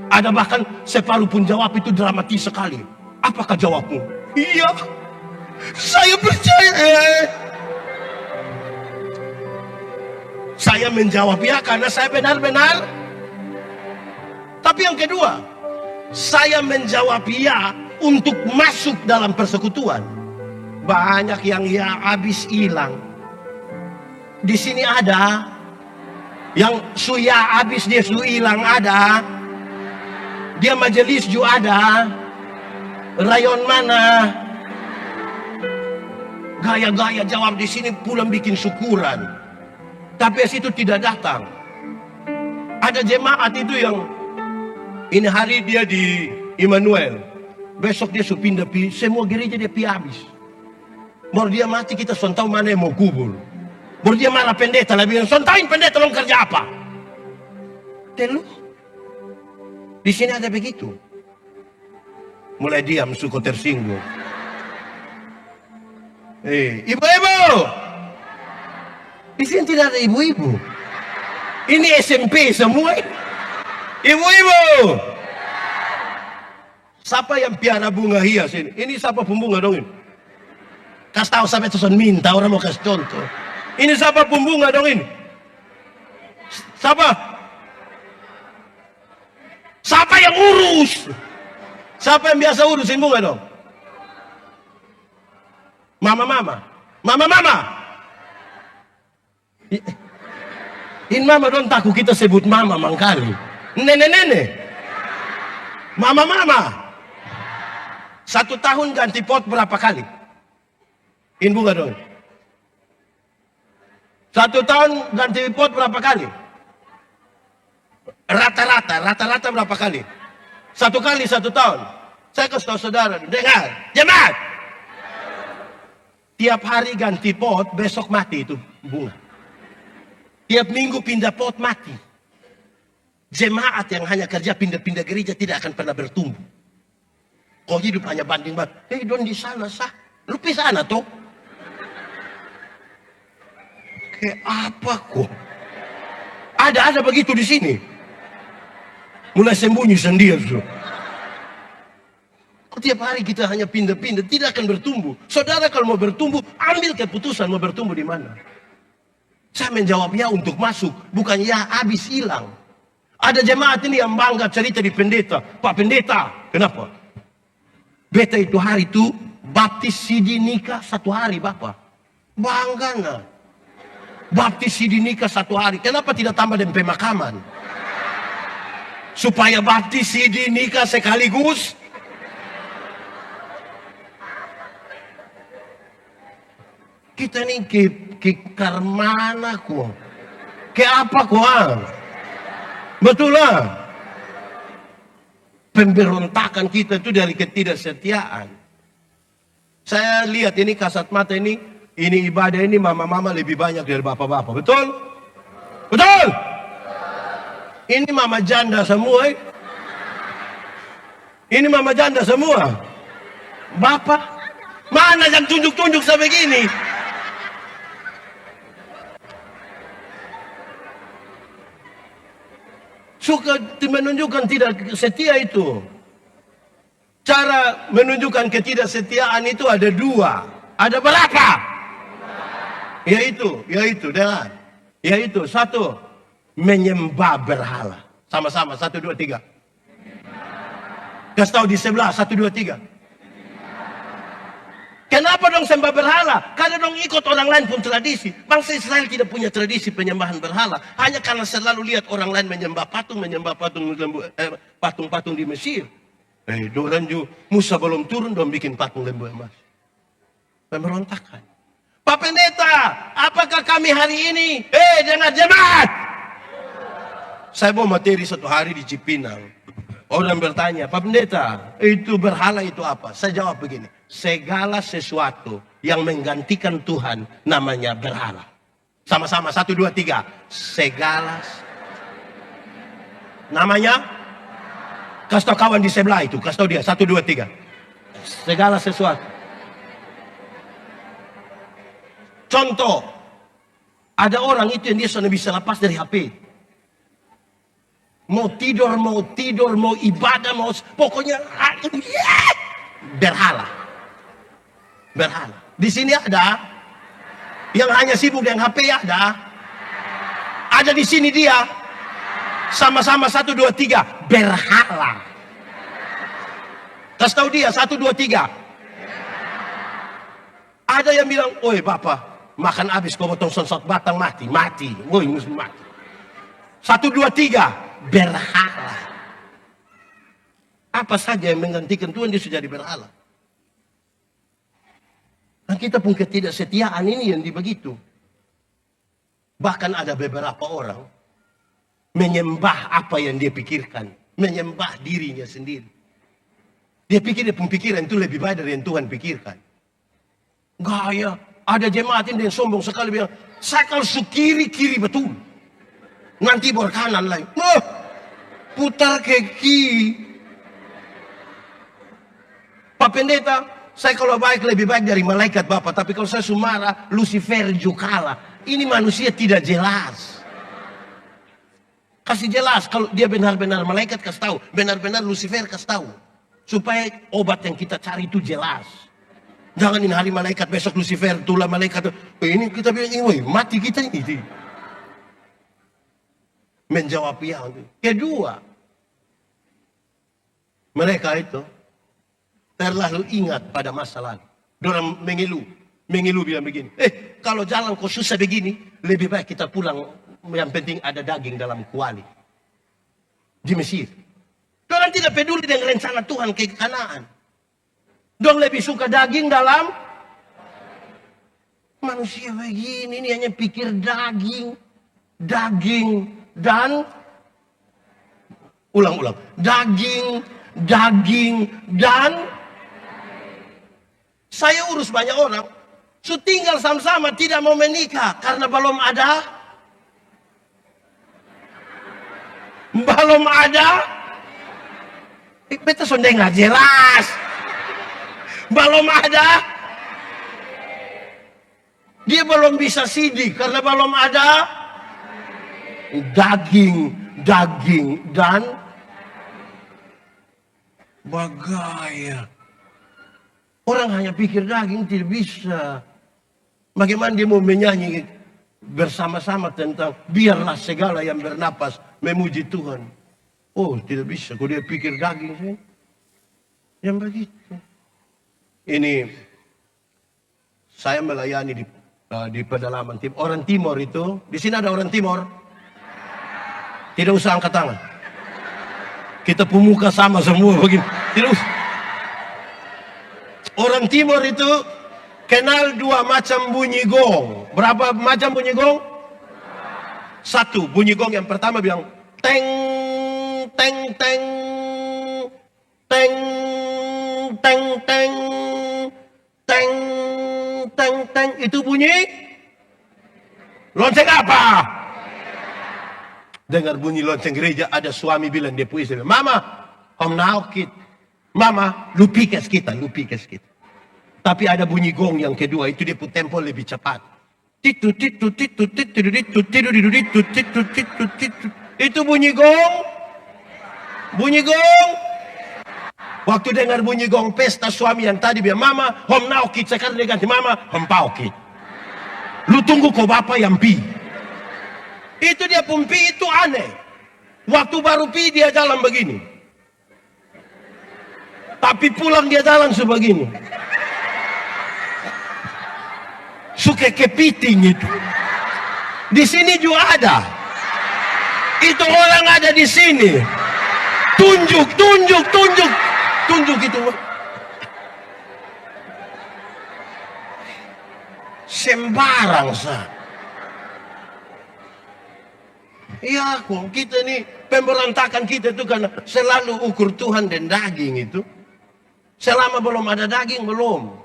Ada bahkan separuh pun jawab itu dramatis sekali. Apakah jawabmu? Iya, saya percaya. Saya menjawab ya karena saya benar-benar. Tapi yang kedua, saya menjawab ya untuk masuk dalam persekutuan. Banyak yang ya habis hilang. Di sini ada yang suya habis dia su hilang ada. Dia majelis juga ada. Rayon mana? Gaya-gaya jawab di sini pulang bikin syukuran. Tapi situ tidak datang. Ada jemaat itu yang ini hari dia di Immanuel, besok dia pindah semua gereja dia pi habis. Baru dia mati kita sontau mana yang mau kubur. Baru dia marah pendeta lah bilang sontauin pendeta lo kerja apa? Telu. Di sini ada begitu. Mulai diam suku tersinggung. Ibu-ibu. Di sini tidak ada ibu-ibu. Ini SMP semua. Ibu-ibu. Siapa yang piara bunga hias ini? Ini siapa pembunga dong ini? Kasih tahu sampai tusan minta orang mau kasih contoh. Ini siapa pembunga dong ini? Siapa? Siapa yang urus? Siapa yang biasa urusin bunga dong? Mama. In mama dong takut kita sebut mama mangkali. Nenek. Mama. 1 tahun ganti pot berapa kali? In bunga dong. 1 tahun ganti pot berapa kali? Rata-rata berapa kali? 1 kali 1 tahun. Saya kasih tahu saudara, dengar, jemaat. Tiap hari ganti pot, besok mati itu bunga. Tiap minggu pindah pot mati. Jemaat yang hanya kerja pindah-pindah gereja tidak akan pernah bertumbuh. Kau hidup hanya banding-banding. Don di sana sah. Lu di sana toh. Kayak apa kok? Ada begitu di sini. Mulai sembunyi sendiri. Kok tiap hari kita hanya pindah-pindah, tidak akan bertumbuh. Saudara kalau mau bertumbuh, ambil keputusan mau bertumbuh di mana. Saya menjawab ya untuk masuk, bukan ya habis hilang. Ada jemaat ini yang bangga cerita di pendeta. Pak pendeta, kenapa? Beta itu hari itu baptis sidi nikah 1 hari Bapak. Bangga nah. Baptis sidi nikah 1 hari. Kenapa tidak tambah dengan pemakaman? Supaya baptis sidi nikah sekaligus. Kita ini ke karmana kok. Ke apa kok? Betul lah. Pemberontakan kita itu dari ketidaksetiaan. Saya lihat ini kasat mata ini ibadah ini mama-mama lebih banyak dari bapak-bapak. Betul? Betul? Ini mama janda semua. Ini mama janda semua. Bapak, mana yang tunjuk-tunjuk sebegini? Suka menunjukkan tidak setia itu. Cara menunjukkan ketidaksetiaan itu ada 2. Ada berapa? Yaitu dengar. Yaitu 1, menyembah berhala. Sama-sama 1, 2, 3. Kasih tahu di sebelah 1, 2, 3. Kenapa dong sembah berhala? Karena dong ikut orang lain pun tradisi. Bangsa Israel tidak punya tradisi penyembahan berhala. Hanya karena selalu lihat orang lain menyembah patung-patung di Mesir. Doran juga Musa belum turun dong bikin patung lembu emas. Pemberontakan. Pak Pendeta, apakah kami hari ini? Dengar jemaat. Saya mau materi satu hari di Cipinang. Orang bertanya, Pak Pendeta, itu berhala itu apa? Saya jawab begini. Segala sesuatu yang menggantikan Tuhan namanya berhala. Sama-sama, 1, 2, 3. Segala namanya, kasih tahu kawan di sebelah itu, kasih tahu dia, 1, 2, 3. Segala sesuatu. Contoh, ada orang itu yang dia sudah bisa lepas dari HP. Mau tidur, mau ibadah, pokoknya berhala. Berhala. Di sini ada yang hanya sibuk dengan HP, ada. Ada di sini dia. Sama-sama 1, 2, 3 berhala. Kasih tahu dia 1, 2, 3. Ada yang bilang, "Oi Bapak, makan habis kau potong sonsot batang mati." Woi, mesti mati. 1, 2, 3 berhala. Apa saja yang menggantikan Tuhan dia sudah jadi berhala. Dan kita pun ketidaksetiaan ini yang begitu. Bahkan ada beberapa orang menyembah apa yang dia pikirkan. Menyembah dirinya sendiri. Dia pikir dia pun pikiran itu lebih baik dari yang Tuhan pikirkan. Gaya. Ada jemaat ini yang sombong sekali bilang, saya kalau kiri betul. Nanti bor kanan lagi. Putar ke kiri. Pak Pendeta, saya kalau baik lebih baik dari malaikat Bapak. Tapi kalau saya sumara, Lucifer juga kalah. Ini manusia tidak jelas. Kasih jelas. Kalau dia benar-benar malaikat, kasih tahu. Benar-benar Lucifer, kasih tahu. Supaya obat yang kita cari itu jelas. Jangan ini hari malaikat, besok Lucifer, tulah malaikat. Ini kita bilang, ini mati kita ini. Menjawab yang kedua. Mereka itu terlalu ingat pada masa lalu. Dorang mengeluh bilang begini. Kalau jalan kok susah begini, lebih baik kita pulang. Yang penting ada daging dalam kuali. Di Mesir. Dorang tidak peduli dengan rencana Tuhan ke Kanaan. Dorang lebih suka daging dalam. Manusia begini, ini hanya pikir daging. Daging dan. Ulang. Daging dan. Saya urus banyak orang. Tinggal sama-sama tidak mau menikah. Karena belum ada. Beta sudah nggak jelas. Belum ada. Dia belum bisa sidik. Karena belum ada. Daging dan. Bagaya. Orang hanya pikir daging tidak bisa. Bagaimana dia mau menyanyi bersama-sama tentang biarlah segala yang bernapas memuji Tuhan. Oh, tidak bisa. Kalau dia pikir daging sih. Yang begitu. Ini saya melayani di pedalaman timur. Orang timur itu, di sini ada orang timur. Tidak usah angkat tangan. Kita pemuka sama semua begini. Tidak usah. Orang timur itu kenal 2 macam bunyi gong. Berapa macam bunyi gong? 1, bunyi gong yang pertama bilang teng teng teng teng teng teng teng teng teng. Itu bunyi lonceng apa? Dengar bunyi lonceng gereja, ada suami bilang dia puisi, "Mama, om naukit. Mama, lu pikes kita. Tapi ada bunyi gong yang kedua, itu dia put tempo lebih cepat. Itu bunyi gong. Waktu dengar bunyi gong pesta, suami yang tadi bilang, "Mama, om naukit." Sekarang dia ganti, "Mama, om paukit." Lu tunggu kok bapak yang pi. Itu dia pun pi itu aneh. Waktu baru pi dia jalan begini. Tapi pulang dia jalan sebegini. suka kepiting itu. Di sini juga ada. Itu orang ada di sini. Tunjuk itu. Sembarang sah. Iya kok, kita nih pemberontakan kita itu karena selalu ukur Tuhan dan daging itu. Selama belum ada daging, belum.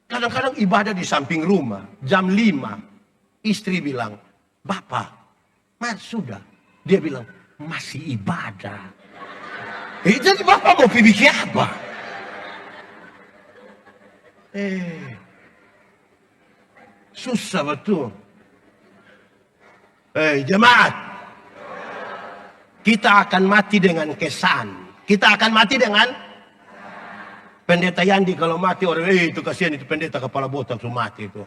Kadang-kadang ibadah di samping rumah, jam 5. Istri bilang, Bapak, mas sudah. Dia bilang, masih ibadah. Jadi Bapak mau bikin apa? Susah betul. Jemaat, kita akan mati dengan kesan. Kita akan mati dengan Pendeta Yandi. Kalau mati orang, itu kasihan itu pendeta kepala botak itu mati itu.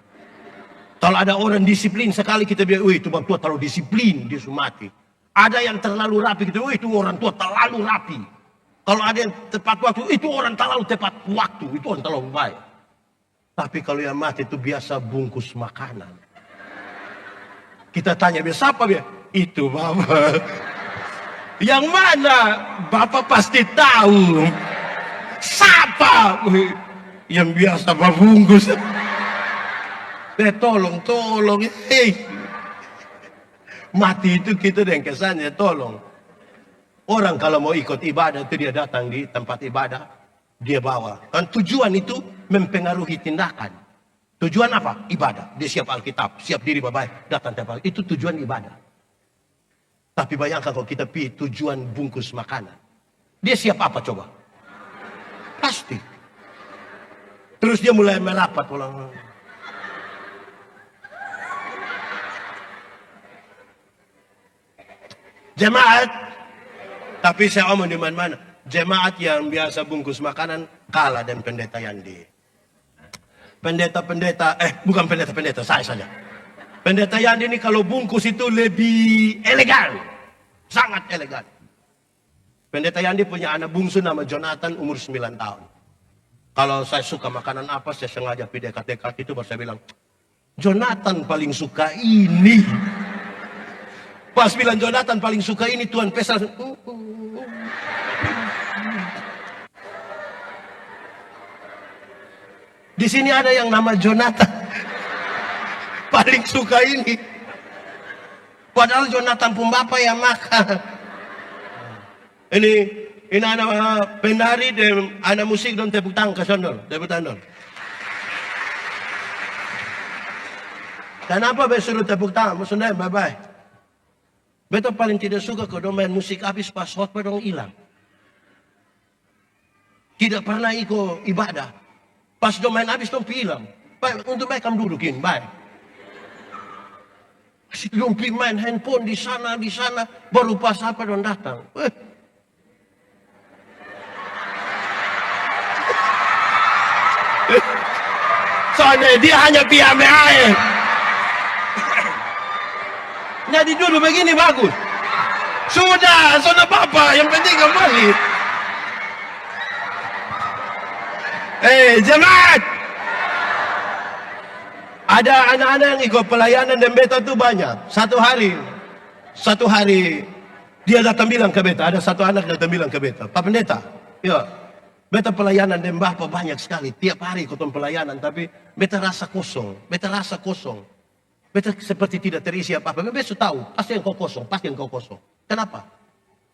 Kalau ada orang disiplin sekali kita bilang, itu bang tua terlalu disiplin, dia mati. Ada yang terlalu rapi, kita, itu orang tua terlalu rapi. Kalau ada yang tepat waktu, itu orang terlalu tepat waktu, itu orang terlalu baik. Tapi kalau yang mati itu biasa bungkus makanan. Kita tanya, siapa dia? Itu Bapak. Yang mana? Bapak pasti tahu. Siapa? Yang biasa membungkus. Tolong. Mati itu kita dengan kesannya, tolong. Orang kalau mau ikut ibadah itu dia datang di tempat ibadah, dia bawa. Dan tujuan itu mempengaruhi tindakan. Tujuan apa? Ibadah. Dia siap Alkitab, siap diri baik, datang tempat. Itu tujuan ibadah. Tapi bayangkan kalau kita pilih tujuan bungkus makanan. Dia siap apa coba? Pasti. Terus dia mulai merapat pulang. Jemaat, tapi saya omong di mana-mana, jemaat yang biasa bungkus makanan kalah dan pendeta Yandi. Bukan pendeta, saya saja. Pendeta Yandi ini kalau bungkus itu lebih elegan, sangat elegan. Pendeta Yandi punya anak bungsu nama Jonathan, umur 9 tahun. Kalau saya suka makanan apa, saya sengaja pergi dekat-dekat itu, baru saya bilang, Jonathan paling suka ini. Pas bilang Jonathan paling suka ini, Tuhan pesan. Di sini ada yang nama Jonathan. Paling suka ini. Padahal Jonathan pun bapak yang makan. Ini anak penari dan anak musik dan tepuk tangan ke sana. Tepuk tangan. Kenapa suruh tepuk tangan? Maksudnya bye-bye. Betul paling tidak suka kalau main musik habis pas khotbah dong hilang. Tidak pernah ikut ibadah. Pas dong main habis dong hilang. Baik, untuk baik kamu dudukin, baik. Si dong main handphone di sana, baru pas apa dong datang. Soalnya dia hanya piame air. Jadi dulu begini bagus. Sudah Bapak, yang penting kembali. Jemaat. Ada anak-anak yang ikut pelayanan dan beta itu banyak. Satu hari dia datang bilang ke beta, ada satu anak datang bilang ke beta, Pak Pendeta, ya, beta pelayanan dan Bapak banyak sekali. Tiap hari ikut pelayanan, tapi beta rasa kosong. Beta seperti tidak terisi apa-apa. Beta tahu, pasti engkau kosong. Kenapa?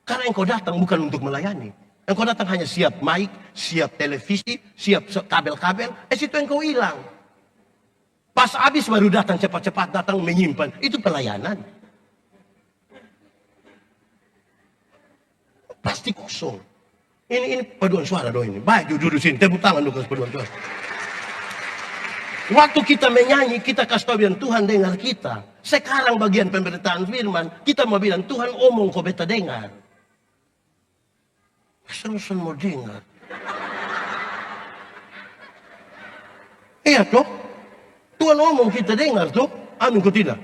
Karena engkau datang bukan untuk melayani. Engkau datang hanya siap mic, siap televisi, siap kabel-kabel. Situ engkau hilang. Pas habis baru datang cepat-cepat datang menyimpan. Itu pelayanan. Pasti kosong. Ini paduan suara dong ini. Baik, duduk sini. Tepuk tangan dulu paduan suara. Waktu kita menyanyi, kita kasih tahu bilang Tuhan dengar kita. Sekarang bagian pemberitaan firman, kita mau bilang Tuhan omong kau beta dengar. Asal mau dengar. Iya toh? Tuhan omong kita dengar toh? Amin kau tidak?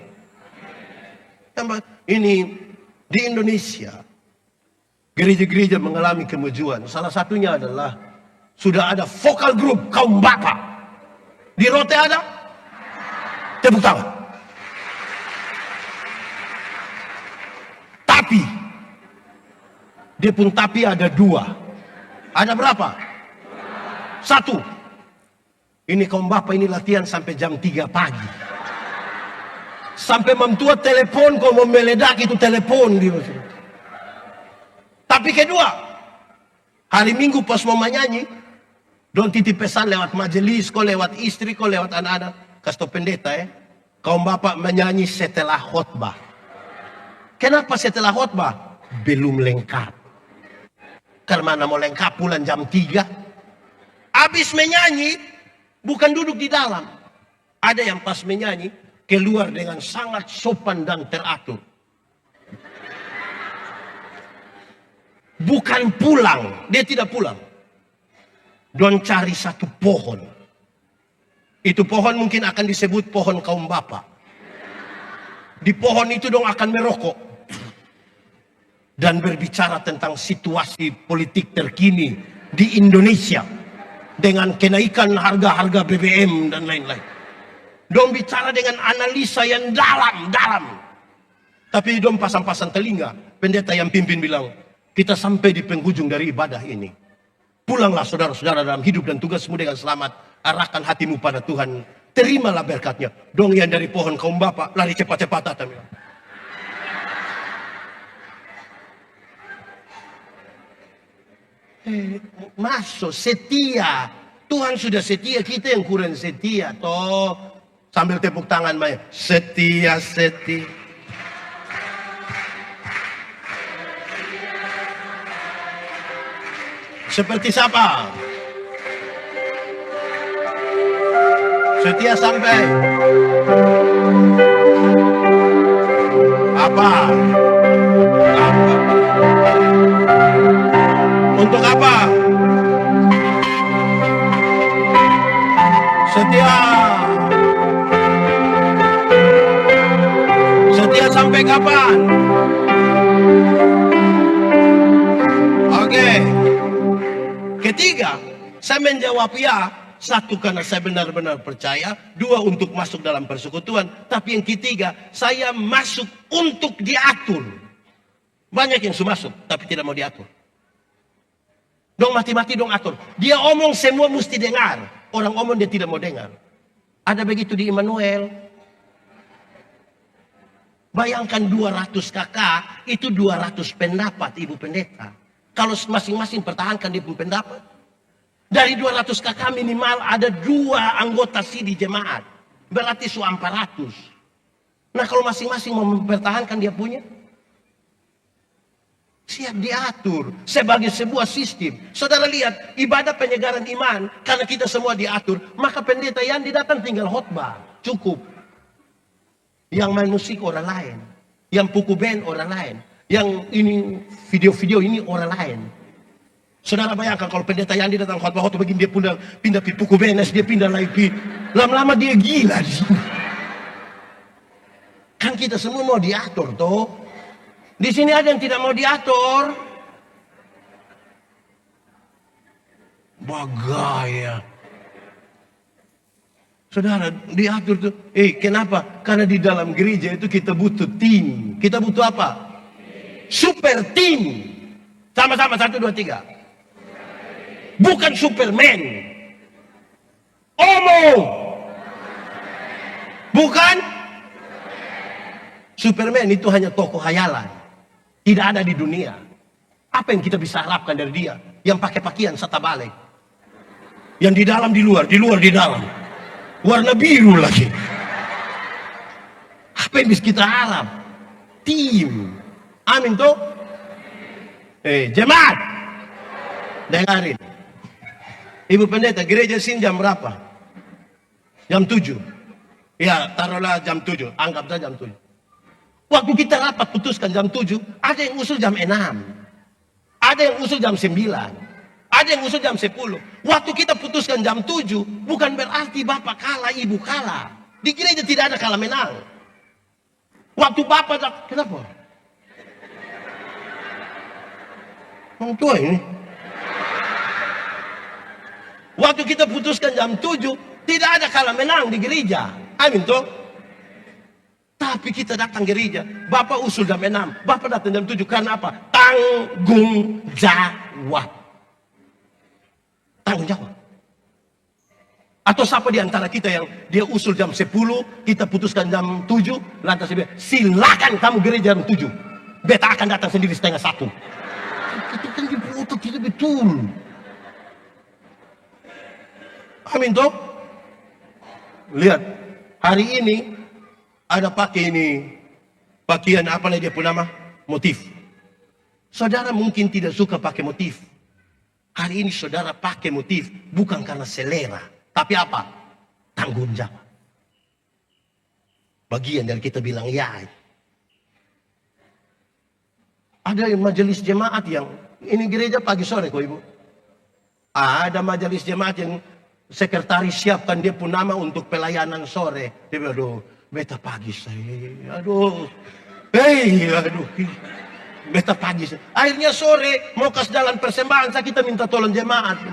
Ini di Indonesia, gereja-gereja mengalami kemajuan. Salah satunya adalah sudah ada vokal group kaum bapak. Di Rote ada? Tepuk tangan. Tapi, dia pun tapi ada dua. Ada berapa? Satu. Ini kaum bapak ini latihan sampai jam 3 pagi. Sampai mentua telepon, kalau mau meledak itu telepon dia. Tapi kedua, hari Minggu pas mau menyanyi, don titip pesan lewat majelis, kau lewat istri, kau lewat anak-anak. Kasih tau pendeta kaum bapak menyanyi setelah khotbah. Kenapa setelah khotbah? Belum lengkap. Karena mana mau lengkap pulang jam 3. Habis menyanyi, bukan duduk di dalam. Ada yang pas menyanyi, keluar dengan sangat sopan dan teratur. Bukan pulang, dia tidak pulang. Don cari satu pohon. Itu pohon mungkin akan disebut pohon kaum bapak. Di pohon itu dong akan merokok. Dan berbicara tentang situasi politik terkini di Indonesia. Dengan kenaikan harga-harga BBM dan lain-lain. Dong bicara dengan analisa yang dalam. Tapi dong pasang-pasang telinga. Pendeta yang pimpin bilang, kita sampai di penghujung dari ibadah ini. Pulanglah saudara-saudara dalam hidup dan tugasmu dengan selamat. Arahkan hatimu pada Tuhan. Terimalah berkatnya. Dong yang dari pohon kaum bapak lari cepat-cepat datang. Masuk setia. Tuhan sudah setia, kita yang kurang setia. Toh sambil tepuk tangan Maya. Setia. Seperti siapa? Setia sampai apa? Untuk apa? Setia sampai kapan? Oke. Ketiga, saya menjawab ya. Satu, karena saya benar-benar percaya. Dua, untuk masuk dalam persekutuan. Tapi yang ketiga, saya masuk untuk diatur. Banyak yang sudah masuk, tapi tidak mau diatur. Dong mati-mati dong atur. Dia omong semua mesti dengar. Orang omong dia tidak mau dengar. Ada begitu di Immanuel. Bayangkan 200 kakak, itu 200 pendapat ibu pendeta. Kalau masing-masing pertahankan dia pun pendapat. Dari 200 kakak minimal ada 2 anggota di jemaat. Berarti 400. Nah kalau masing-masing mau mempertahankan dia punya, siap diatur sebagai sebuah sistem. Saudara lihat, ibadah penyegaran iman, karena kita semua diatur, maka pendeta yang datang tinggal khotbah, cukup. Yang main musik orang lain, yang pukul band orang lain, yang ini video-video ini orang lain. Saudara bayangkan kalau pendeta yang datang khotbah begini, dia pindah pukul band, dia pindah lagi, lama-lama dia gila. Kan kita semua mau diatur toh. Di sini ada yang tidak mau diatur. Bagaya. Saudara, diatur tuh. Kenapa? Karena di dalam gereja itu kita butuh tim. Kita butuh apa? Super tim. Sama-sama 1, 2, 3. Bukan Superman. Omong. Bukan Superman, itu hanya tokoh hayalan. Tidak ada di dunia. Apa yang kita bisa harapkan dari dia? Yang pakai pakaian serta balik. Yang di dalam di luar di dalam. Warna biru lagi. Apa yang bisa kita harap? Tim. Amin toh? Jemaat. Dengarin. Ibu pendeta, gereja sini jam berapa? Jam 7. Ya, taruhlah jam 7. Anggap saja jam 7. Waktu kita rapat putuskan jam 7, ada yang usul jam 6. Ada yang usul jam 9. Ada yang usul jam 10. Waktu kita putuskan jam 7, bukan berarti bapak kalah, ibu kalah. Di gereja tidak ada kalah menang. Waktu bapak, kenapa? Orang tua ini. Waktu kita putuskan jam 7, tidak ada kalah menang di gereja. Amin toh? Tapi kita datang gereja, Bapak usul jam 6, Bapak datang jam 7, karena apa? Tanggung jawab. Tanggung jawab. Atau siapa di antara kita yang dia usul jam 10, kita putuskan jam 7, lantas dia bilang, silakan kamu gereja jam 7. Beta akan datang sendiri setengah 1. Itu kan di otak kita betul. Amin toh? Lihat, hari ini ada pakai ini pakaian apa lagi dia punya nama? Motif. Saudara mungkin tidak suka pakai motif. Hari ini saudara pakai motif bukan karena selera, tapi apa? Tanggung jawab. Bagian dari kita bilang ya. Ada majelis jemaat yang ini gereja pagi sore kok ibu. Ada majelis jemaat yang sekretaris siapkan dia pun nama untuk pelayanan sore. Dia bilang, aduh, beta pagi saya. Aduh, aduh. Beta pagi saya. Akhirnya sore mau kas jalan persembahan, saya kita minta tolong jemaat.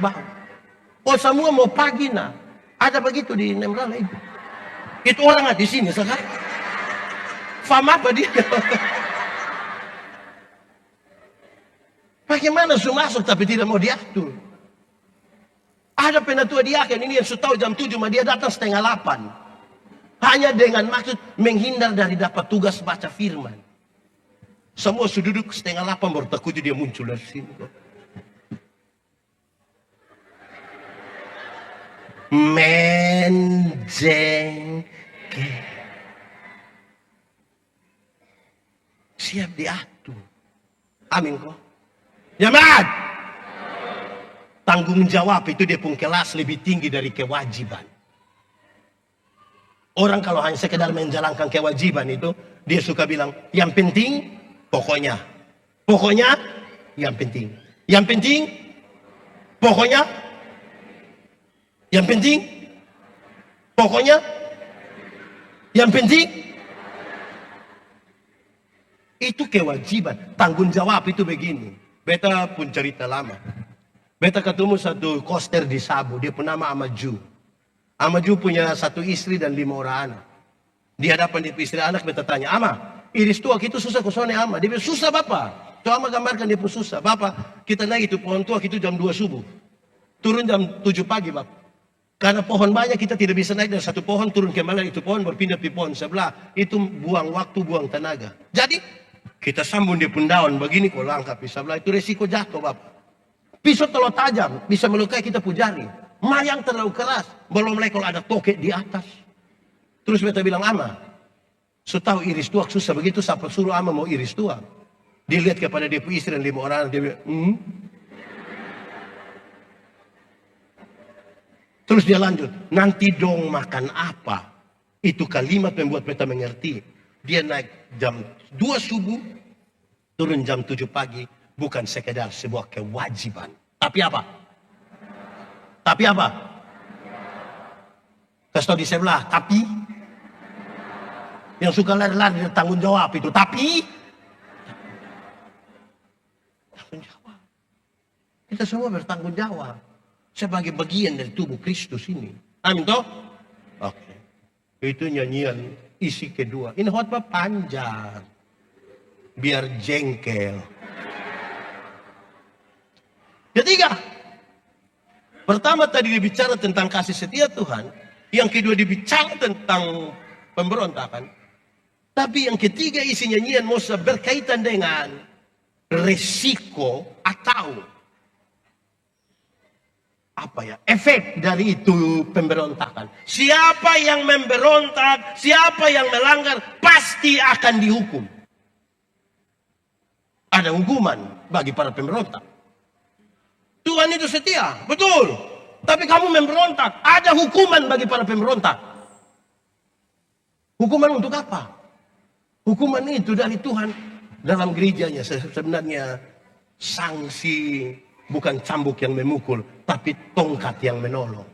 Oh semua mau pagi nah. Ada begitu di Nemrala itu. Itu orang di sini sekarang. Faham apa dia? Bagaimana sudah masuk tapi tidak mau diatur? Ada penatua diaken ini yang sudah tahu jam 7, dia datang setengah 8. Hanya dengan maksud menghindar dari dapat tugas baca firman. Semua sudah duduk setengah 8 baru takut dia muncul dari sini. Menjengkel. Siap diatur. Amin kok. Jemaat. Tanggung jawab itu dia pun kelas lebih tinggi dari kewajiban. Orang kalau hanya sekedar menjalankan kewajiban itu, dia suka bilang, yang penting pokoknya. Pokoknya yang penting. Yang penting pokoknya. Yang penting pokoknya. Yang penting itu kewajiban. Tanggung jawab itu begini. Beta pun cerita lama. Beta ketemu satu koster di Sabu, dia pun nama Amaju. Amaju punya satu istri dan 5 orang anak. Di hadapan dia istri anak, beta tanya, Ama, iris tua itu susah kusone Ama. Dia bilang, susah Bapak. Tuh Ama gambarkan dia pun susah. Bapak, kita naik itu pohon tua itu jam 2 subuh. Turun jam 7 pagi Bapak. Karena pohon banyak kita tidak bisa naik dari satu pohon, turun kembali itu pohon, berpindah di pohon sebelah. Itu buang waktu, buang tenaga. Jadi, kita sambung dia pun daun begini kok langkah di sebelah itu resiko jatuh Bapak. Pisau terlalu tajam bisa melukai kita pun jari. Mayang terlalu keras belum lagi kalau ada tokek di atas. Terus beta bilang Ama, setahu iris tua susah begitu siapa suruh Ama mau iris tua. Dia lihat kepada dia pun istri dan 5 orang dia bilang, Terus dia lanjut, nanti dong makan apa? Itu kalimat membuat beta mengerti. Dia naik jam 2 subuh, turun jam 7 pagi, bukan sekedar sebuah kewajiban. Tapi apa? Tapi apa? Kasih tahu di sebelah, tapi yang suka lari-lari tanggung jawab itu, tapi tanggung jawab. Kita semua bertanggung jawab sebagai bagian dari tubuh Kristus ini. Amin toh? Oke. Itu nyanyian isi kedua. Ini khotbah panjang. Biar jengkel. Ketiga. Pertama tadi dibicara tentang kasih setia Tuhan. Yang kedua dibicara tentang pemberontakan. Tapi yang ketiga isi nyanyian Musa berkaitan dengan resiko atau efek dari itu pemberontakan. Siapa yang memberontak, siapa yang melanggar pasti akan dihukum. Ada hukuman bagi para pemberontak. Tuhan itu setia, betul. Tapi kamu memberontak, ada hukuman bagi para pemberontak. Hukuman untuk apa? Hukuman itu dari Tuhan dalam gerejanya sebenarnya sanksi. Bukan cambuk yang memukul, tapi tongkat yang menolong.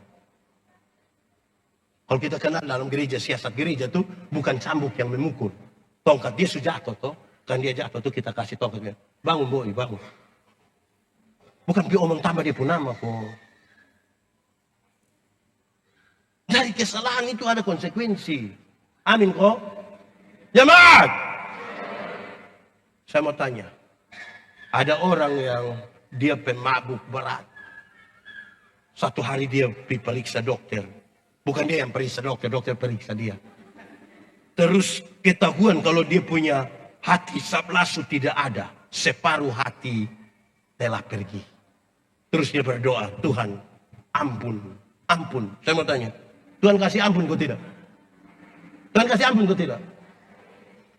Kalau kita kenal dalam gereja, siasat gereja itu bukan cambuk yang memukul. Tongkat dia sudah jatuh toh. Kan dia jatuh tuh kita kasih tongkat. Bangun boy, bangun. Bukan pi omong tambah dia pun nama kok. Dari kesalahan itu ada konsekuensi. Amin kok. Jemaat, saya mau tanya. Ada orang yang dia pemabuk berat. Satu hari dia periksa dokter. Bukan dia yang periksa dokter, dokter periksa dia. Terus ketahuan kalau dia punya hati sablasu tidak ada. Separuh hati telah pergi. Terus dia berdoa, Tuhan ampun, ampun. Saya mau tanya, Tuhan kasih ampun kau tidak? Tuhan kasih ampun kau tidak?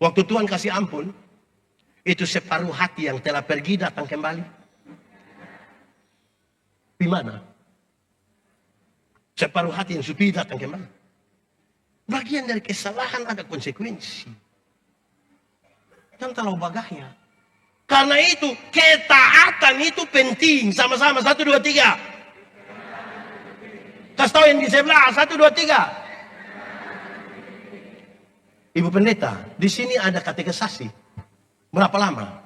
Waktu Tuhan kasih ampun, itu separuh hati yang telah pergi datang kembali. Di mana? Separuh hati yang sudah datang kembali. Bagian dari kesalahan ada konsekuensi. Dan terlalu bagahnya. Karena itu ketaatan itu penting. Sama-sama 1, 2, 3. Kasih tahu yang di sebelah 1, 2, 3. Ibu pendeta, di sini ada katekisasi. Berapa lama?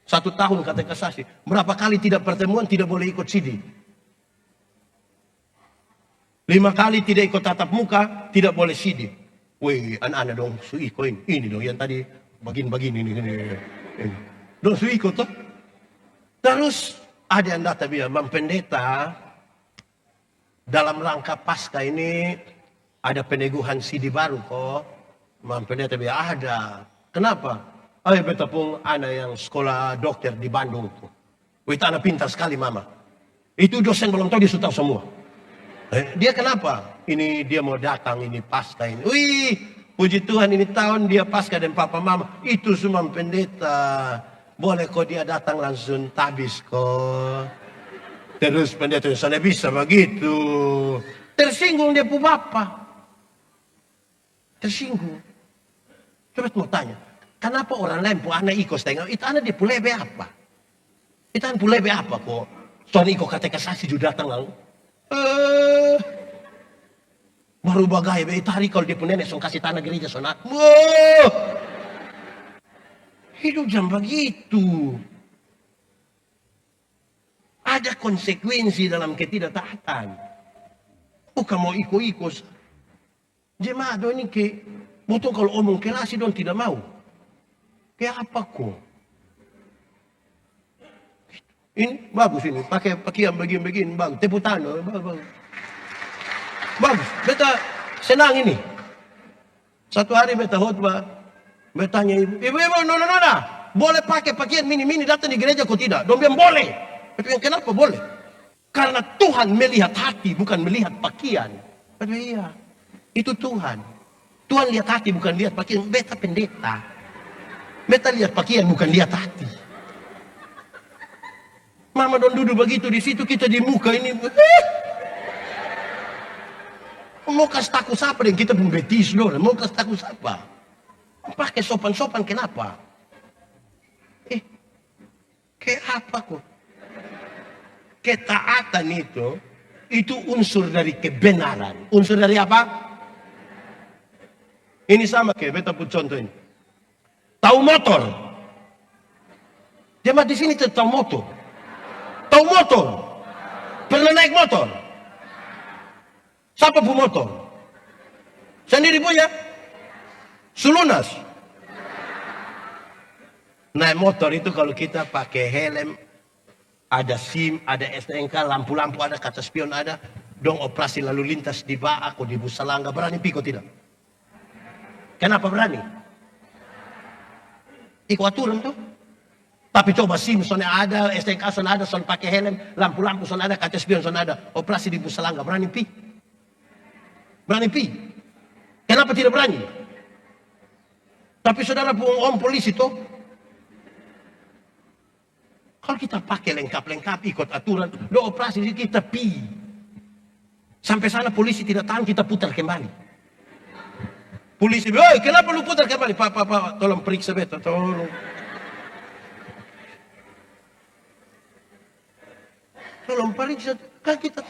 1 tahun katekisasi. Berapa kali tidak pertemuan tidak boleh ikut sidik. 5 kali tidak ikut tatap muka tidak boleh sidik. Wih, anak-anak dong suiko ini dong yang tadi begini ini. Dong suiko tuh. Terus ada yang datang bilang, Bang Pendeta, dalam rangka pasca ini ada peneguhan sidik baru kok. Bang Pendeta bilang ada. Kenapa? Ayo beta pun anak yang sekolah dokter di Bandung tuh. Wih, anak pintar sekali mama. Itu dosen belum tahu dia sudah tahu semua. Dia kenapa? Ini dia mau datang ini pasca ini. Wih, puji Tuhan ini tahun dia pasca dan papa mama. Itu semua pendeta. Boleh kok dia datang langsung tabis kok. Terus pendeta sana bisa begitu. Tersinggung dia pu bapak. Tersinggung. Coba mau tanya. Kenapa orang lain pu anak ikut setengah? Itu anak dia pu lebe apa? Itu anak pu lebe apa kok? Soalnya ikut katekisasi juga datang lalu. Baru bagai itu hari kalau dia punya nenek kasih tanah gereja sonat. Hidup jam begitu. Ada konsekuensi dalam ketidaktaatan. Bukan mau ikut-ikut. Jemaat ini ke betul kalau omong kelas dong tidak mau. Kayak apa kok? Ini bagus ini, pakai pakaian begini-begini, bagus. Tepuk tangan, bagus. Bagus, beta senang ini. Satu hari beta khotbah, beta tanya ibu, nona, boleh pakai pakaian mini-mini datang di gereja kok tidak? Dong bilang boleh. Beta bilang kenapa boleh? Karena Tuhan melihat hati, bukan melihat pakaian. Beta bilang iya, itu Tuhan. Tuhan lihat hati, bukan lihat pakaian. Beta pendeta. Beta lihat pakaian, bukan lihat hati. Mama don duduk begitu di situ kita di muka ini. Mau kasih takut siapa dan kita pun betis loh. Mau kasih takut siapa? Pakai sopan-sopan kenapa? Kayak apa kok? Ketaatan itu unsur dari kebenaran. Unsur dari apa? Ini sama kayak beta pun contoh ini. Tahu motor? Jemaat di sini tahu motor. Tahu motor? Pernah naik motor? Siapa pun motor? Sendiri punya? Sulunas? Naik motor itu kalau kita pakai helm, ada SIM, ada STNK, lampu-lampu ada, kaca spion ada, dong operasi lalu lintas di Baak, di Busalangga, berani piko tidak? Kenapa berani? Ikut aturan tuh. Tapi coba SIM soalnya ada, STNK soalnya ada, soalnya pakai helm, lampu-lampu soalnya ada, kaca spion soalnya ada, operasi di Busalangga, berani pi? Berani pi? Kenapa tidak berani? Tapi saudara pun om polisi tuh, kalau kita pakai lengkap-lengkap ikut aturan, do operasi kita pi. Sampai sana polisi tidak tahan, kita putar kembali. Polisi, kenapa lu putar kembali? Pak, tolong periksa beta, tolong. Tolong periksa, kan kita,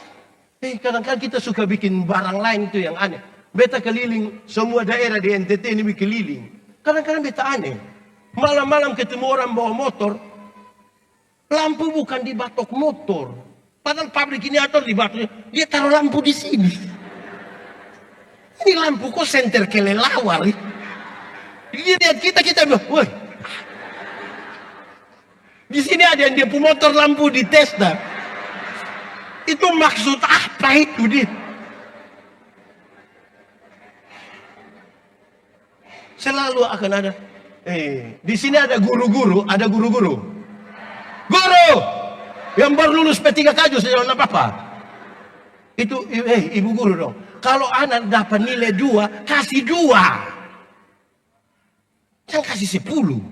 kadang-kadang kita suka bikin barang lain itu yang aneh. Beta keliling semua daerah di NTT ini keliling. Kadang-kadang beta aneh. Malam-malam ketemu orang bawa motor, lampu bukan di batok motor. Padahal pabrik ini atau di batok, dia taruh lampu di sini. Ini lampu kok senter kelelawar. Dia lihat kita bilang, woi. Di sini ada yang dia punya motor lampu di Tesla. Itu maksud apa itu dia? Selalu akan ada. Di sini ada guru-guru, Guru yang baru lulus P3 Kaju sejauh apa? Itu ibu guru dong. Kalau anak dapat nilai 2, kasih 2. Jangan kasih 10.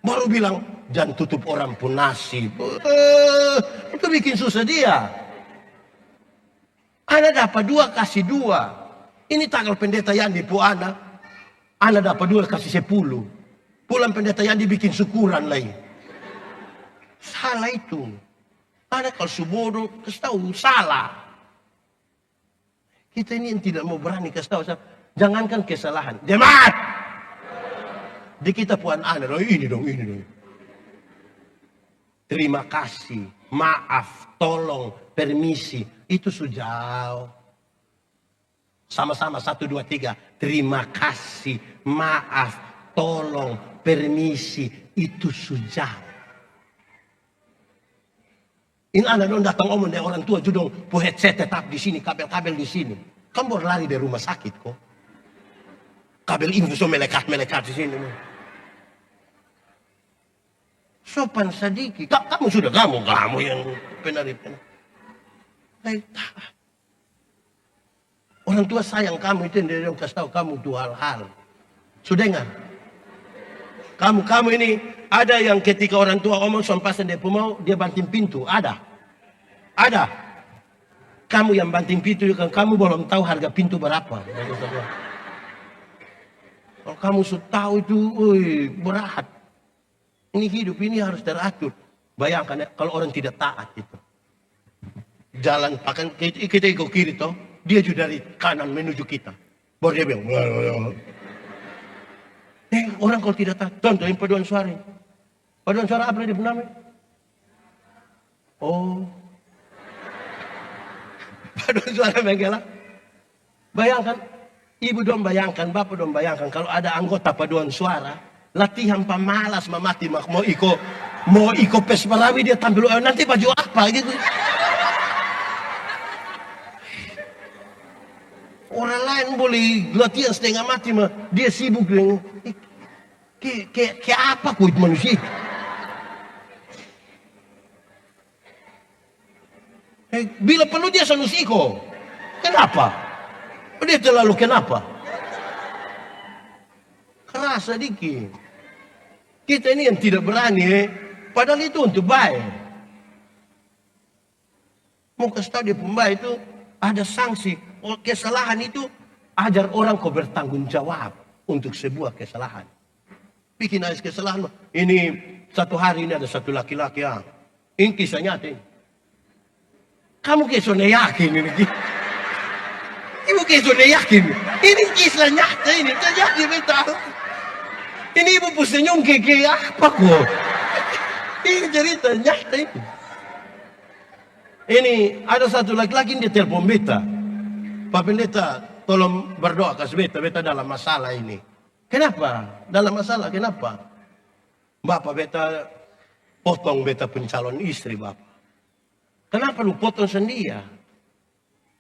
Baru bilang jangan tutup orang pun nasib. Itu bikin susah dia. Anak dapat 2, kasih 2. Ini tanggal pendeta Yandi pu anak dapat 2, kasih 10. Pulang pendeta Yandi bikin syukuran lagi. Salah itu. Anak kalau subodoh, kasih tahu salah. Kita ini yang tidak mau berani kasih tahu. Jangankan kesalahan. Jemaat! Di kita puan anak, ini dong. Terima kasih, maaf, tolong, permisi. Itu sudah. Sama-sama 1, 2, 3. Terima kasih, maaf, tolong, permisi. Itu sudah. Ini anak dong datang omong dari orang tua judong pu headset tetap di sini, kabel-kabel di sini. Kamu baru lari dari rumah sakit kok. Kabel infus melekat di sini. Sopan sedikit. Kamu yang penari. Orang tua sayang kamu itu yang dia kasih tahu kamu dua hal. Sudah enggak? Kamu ini ada yang ketika orang tua omong sompasan dia mau dia banting pintu. Ada. Kamu yang banting pintu kan kamu belum tahu harga pintu berapa. Kalau kamu sudah tahu itu, berat. Ini hidup ini harus teratur. Bayangkan ya, kalau orang tidak taat itu. Jalan pakan kita ikut kiri toh, dia juga dari kanan menuju kita. Baru dia bilang, orang kalau tidak taat, contohin paduan suara. Paduan suara apa dia namanya? Paduan suara Megala. Bayangkan, ibu dong bayangkan, bapak dong bayangkan, kalau ada anggota paduan suara, latihan pemalas mamati mau iko pes Malawi dia tampil nanti baju apa gitu. Orang lain boleh latihan setengah mati mah dia sibuk dengan kayak apa kuit manusia. Bila perlu dia solusiku. Kenapa? Dia terlalu kenapa? Keras sedikit. Kita ini yang tidak berani, padahal itu untuk baik. Mau kasih tahu dia pembaik itu ada sanksi. Kesalahan itu ajar orang kau bertanggung jawab untuk sebuah kesalahan. Bikin aja kesalahan. Ini satu hari ini ada satu laki-laki yang ini kisah nyata ini. Kamu kisahnya yakin ini? Ibu kisahnya yakin? Ini kisah nyata ini. Terjadi betul. Ini ibu senyum kayak apa kok? Ini cerita nyata ini. Ini ada satu laki-laki dia telepon beta. Pak Pendeta tolong berdoa kasih beta dalam masalah ini. Kenapa? Dalam masalah kenapa? Bapak beta potong beta pencalon istri bapak. Kenapa lu potong sendiri?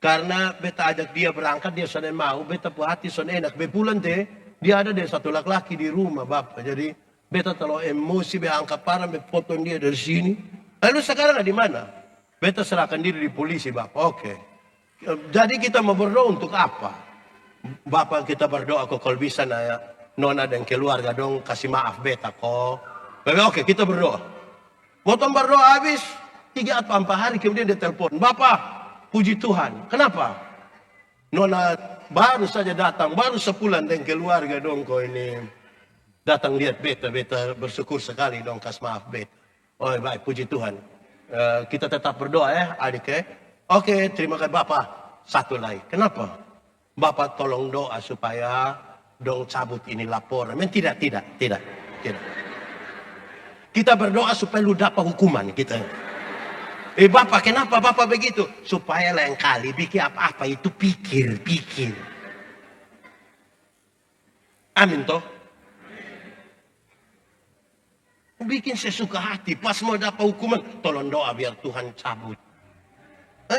Karena beta ajak dia berangkat dia sudah mau. Beta pu hati sudah enak. Bepulan teh dia ada satu laki-laki di rumah bapak. Jadi beta terlalu emosi angkat parah potong dia dari sini. Lalu sekarang di mana? Beta serahkan diri di polisi bapak. Oke. Jadi kita mau berdoa untuk apa? Bapak kita berdoa kok kalau bisa nona dan keluarga dong kasih maaf beta kok. Oke kita berdoa. Potong berdoa habis 3 atau 4 hari kemudian dia telepon. Bapak puji Tuhan. Kenapa? Nona baru saja datang. Baru sebulan dan keluarga dong kok ini. Datang lihat beta bersyukur sekali dong kasih maaf beta. Oh baik puji Tuhan. Kita tetap berdoa ya adik ya. Oke, terima kasih Bapak. Satu lagi. Kenapa? Bapak tolong doa supaya dong cabut ini laporan. Tidak. Kita berdoa supaya lu dapat hukuman kita. Bapak, kenapa Bapak begitu? Supaya lain kali bikin apa-apa itu pikir. Amin toh. Bikin saya suka hati. Pas mau dapat hukuman, tolong doa biar Tuhan cabut.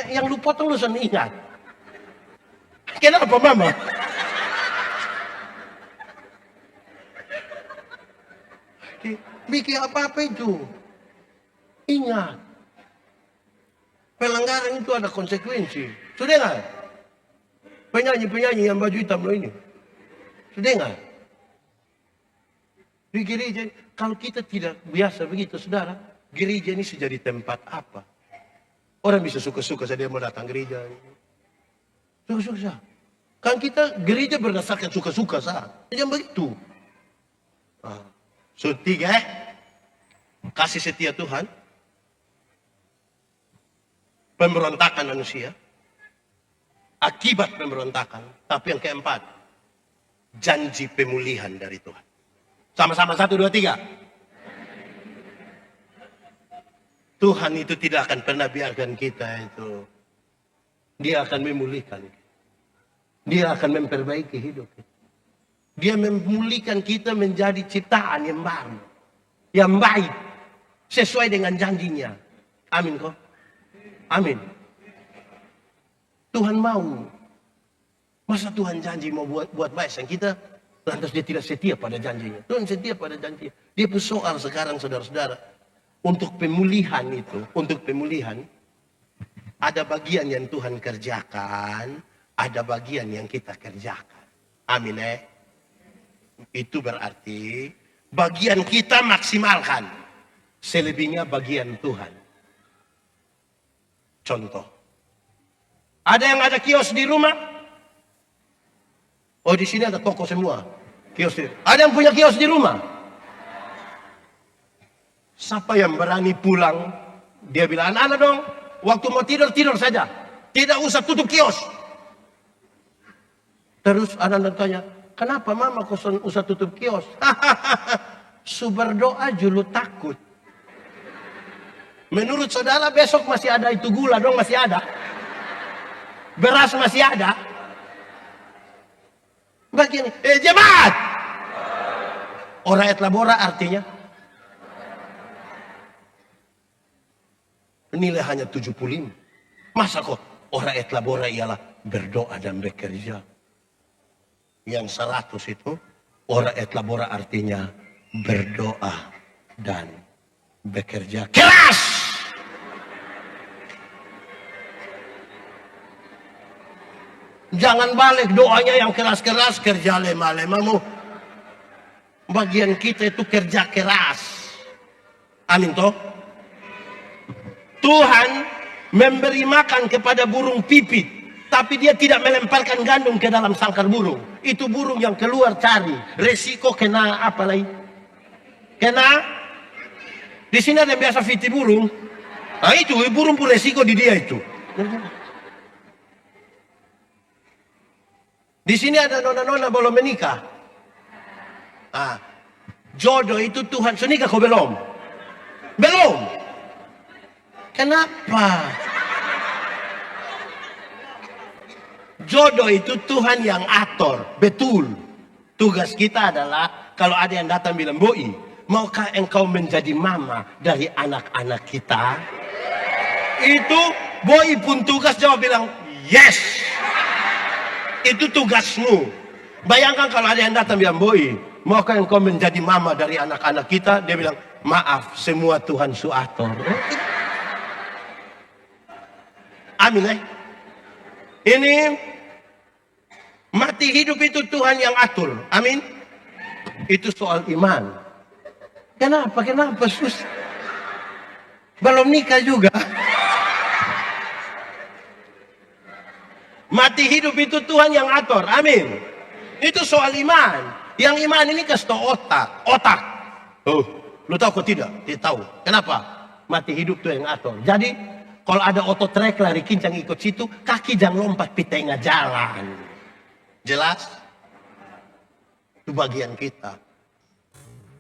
Yang lu potong lu sen ingat. Kenapa mama? Bikin apa-apa itu. Ingat. Pelanggaran itu ada konsekuensi. Sudah nggak? Penyanyi-penyanyi yang baju hitam lo ini. Sudah nggak? Di gereja, kalau kita tidak biasa begitu, saudara, gereja ini sudah jadi tempat apa? Orang bisa suka-suka saja dia mau datang gereja. Suka-suka. Kan kita gereja berdasarkan suka-suka sah. Jangan begitu. So, 3, kasih setia Tuhan. Pemberontakan manusia. Akibat pemberontakan. Tapi yang keempat, janji pemulihan dari Tuhan. Sama-sama 1, 2, 3. Tuhan itu tidak akan pernah biarkan kita itu. Dia akan memulihkan. Dia akan memperbaiki hidup kita. Dia memulihkan kita menjadi ciptaan yang baru. Yang baik. Sesuai dengan janjinya. Amin kok. Amin. Tuhan mau. Masa Tuhan janji mau buat baik sama kita, lantas dia tidak setia pada janjinya. Tuhan setia pada janjinya. Dia persoal sekarang saudara-saudara. Untuk pemulihan itu, ada bagian yang Tuhan kerjakan, ada bagian yang kita kerjakan. Amin Itu berarti bagian kita maksimalkan, selebihnya bagian Tuhan. Contoh, ada yang ada kios di rumah? Oh, di sini ada toko semua. Kios. Ada yang punya kios di rumah? Siapa yang berani pulang? Dia bilang, anak-anak dong, waktu mau tidur, tidur saja. Tidak usah tutup kios. Terus anak-anak tanya, kenapa mama kok usah tutup kios? Su berdoa julu takut. Menurut saudara besok masih ada itu gula dong, masih ada. Beras masih ada. Begini, jemaat. Ora et labora artinya nilai hanya 75. Masa kok ora et labora ialah berdoa dan bekerja. Yang 100 itu ora et labora artinya berdoa dan bekerja keras. Jangan balik doanya yang keras-keras, kerja lemah-lemahmu. Bagian kita itu kerja keras. Amin toh? Tuhan memberi makan kepada burung pipit, tapi dia tidak melemparkan gandum ke dalam sangkar burung. Itu burung yang keluar cari, resiko kena apa lagi? Kena, di sini ada yang biasa fiti burung. Nah itu, burung pun resiko di dia itu. Di sini ada nona-nona belum menikah. Jodoh itu Tuhan, so nikah kau belum? Belum. Kenapa? Jodoh itu Tuhan yang atur, betul. Tugas kita adalah kalau ada yang datang bilang, Boi, maukah engkau menjadi mama dari anak-anak kita? Itu Boi pun tugas jawab bilang, yes. Itu tugasmu. Bayangkan kalau ada yang datang bilang, Boi, maukah engkau menjadi mama dari anak-anak kita? Dia bilang, maaf, semua Tuhan su atur. Amin Ini mati hidup itu Tuhan yang atur. Amin. Itu soal iman. Kenapa? Sus? Belum nikah juga. Mati hidup itu Tuhan yang atur. Amin. Itu soal iman. Yang iman ini kasih otak. Oh, lu tahu kok tidak? Tidak tahu. Kenapa? Mati hidup itu yang atur. Jadi kalau ada ototrek lari kincang ikut situ, kaki jangan lompat di tengah jalan. Jelas? Itu bagian kita.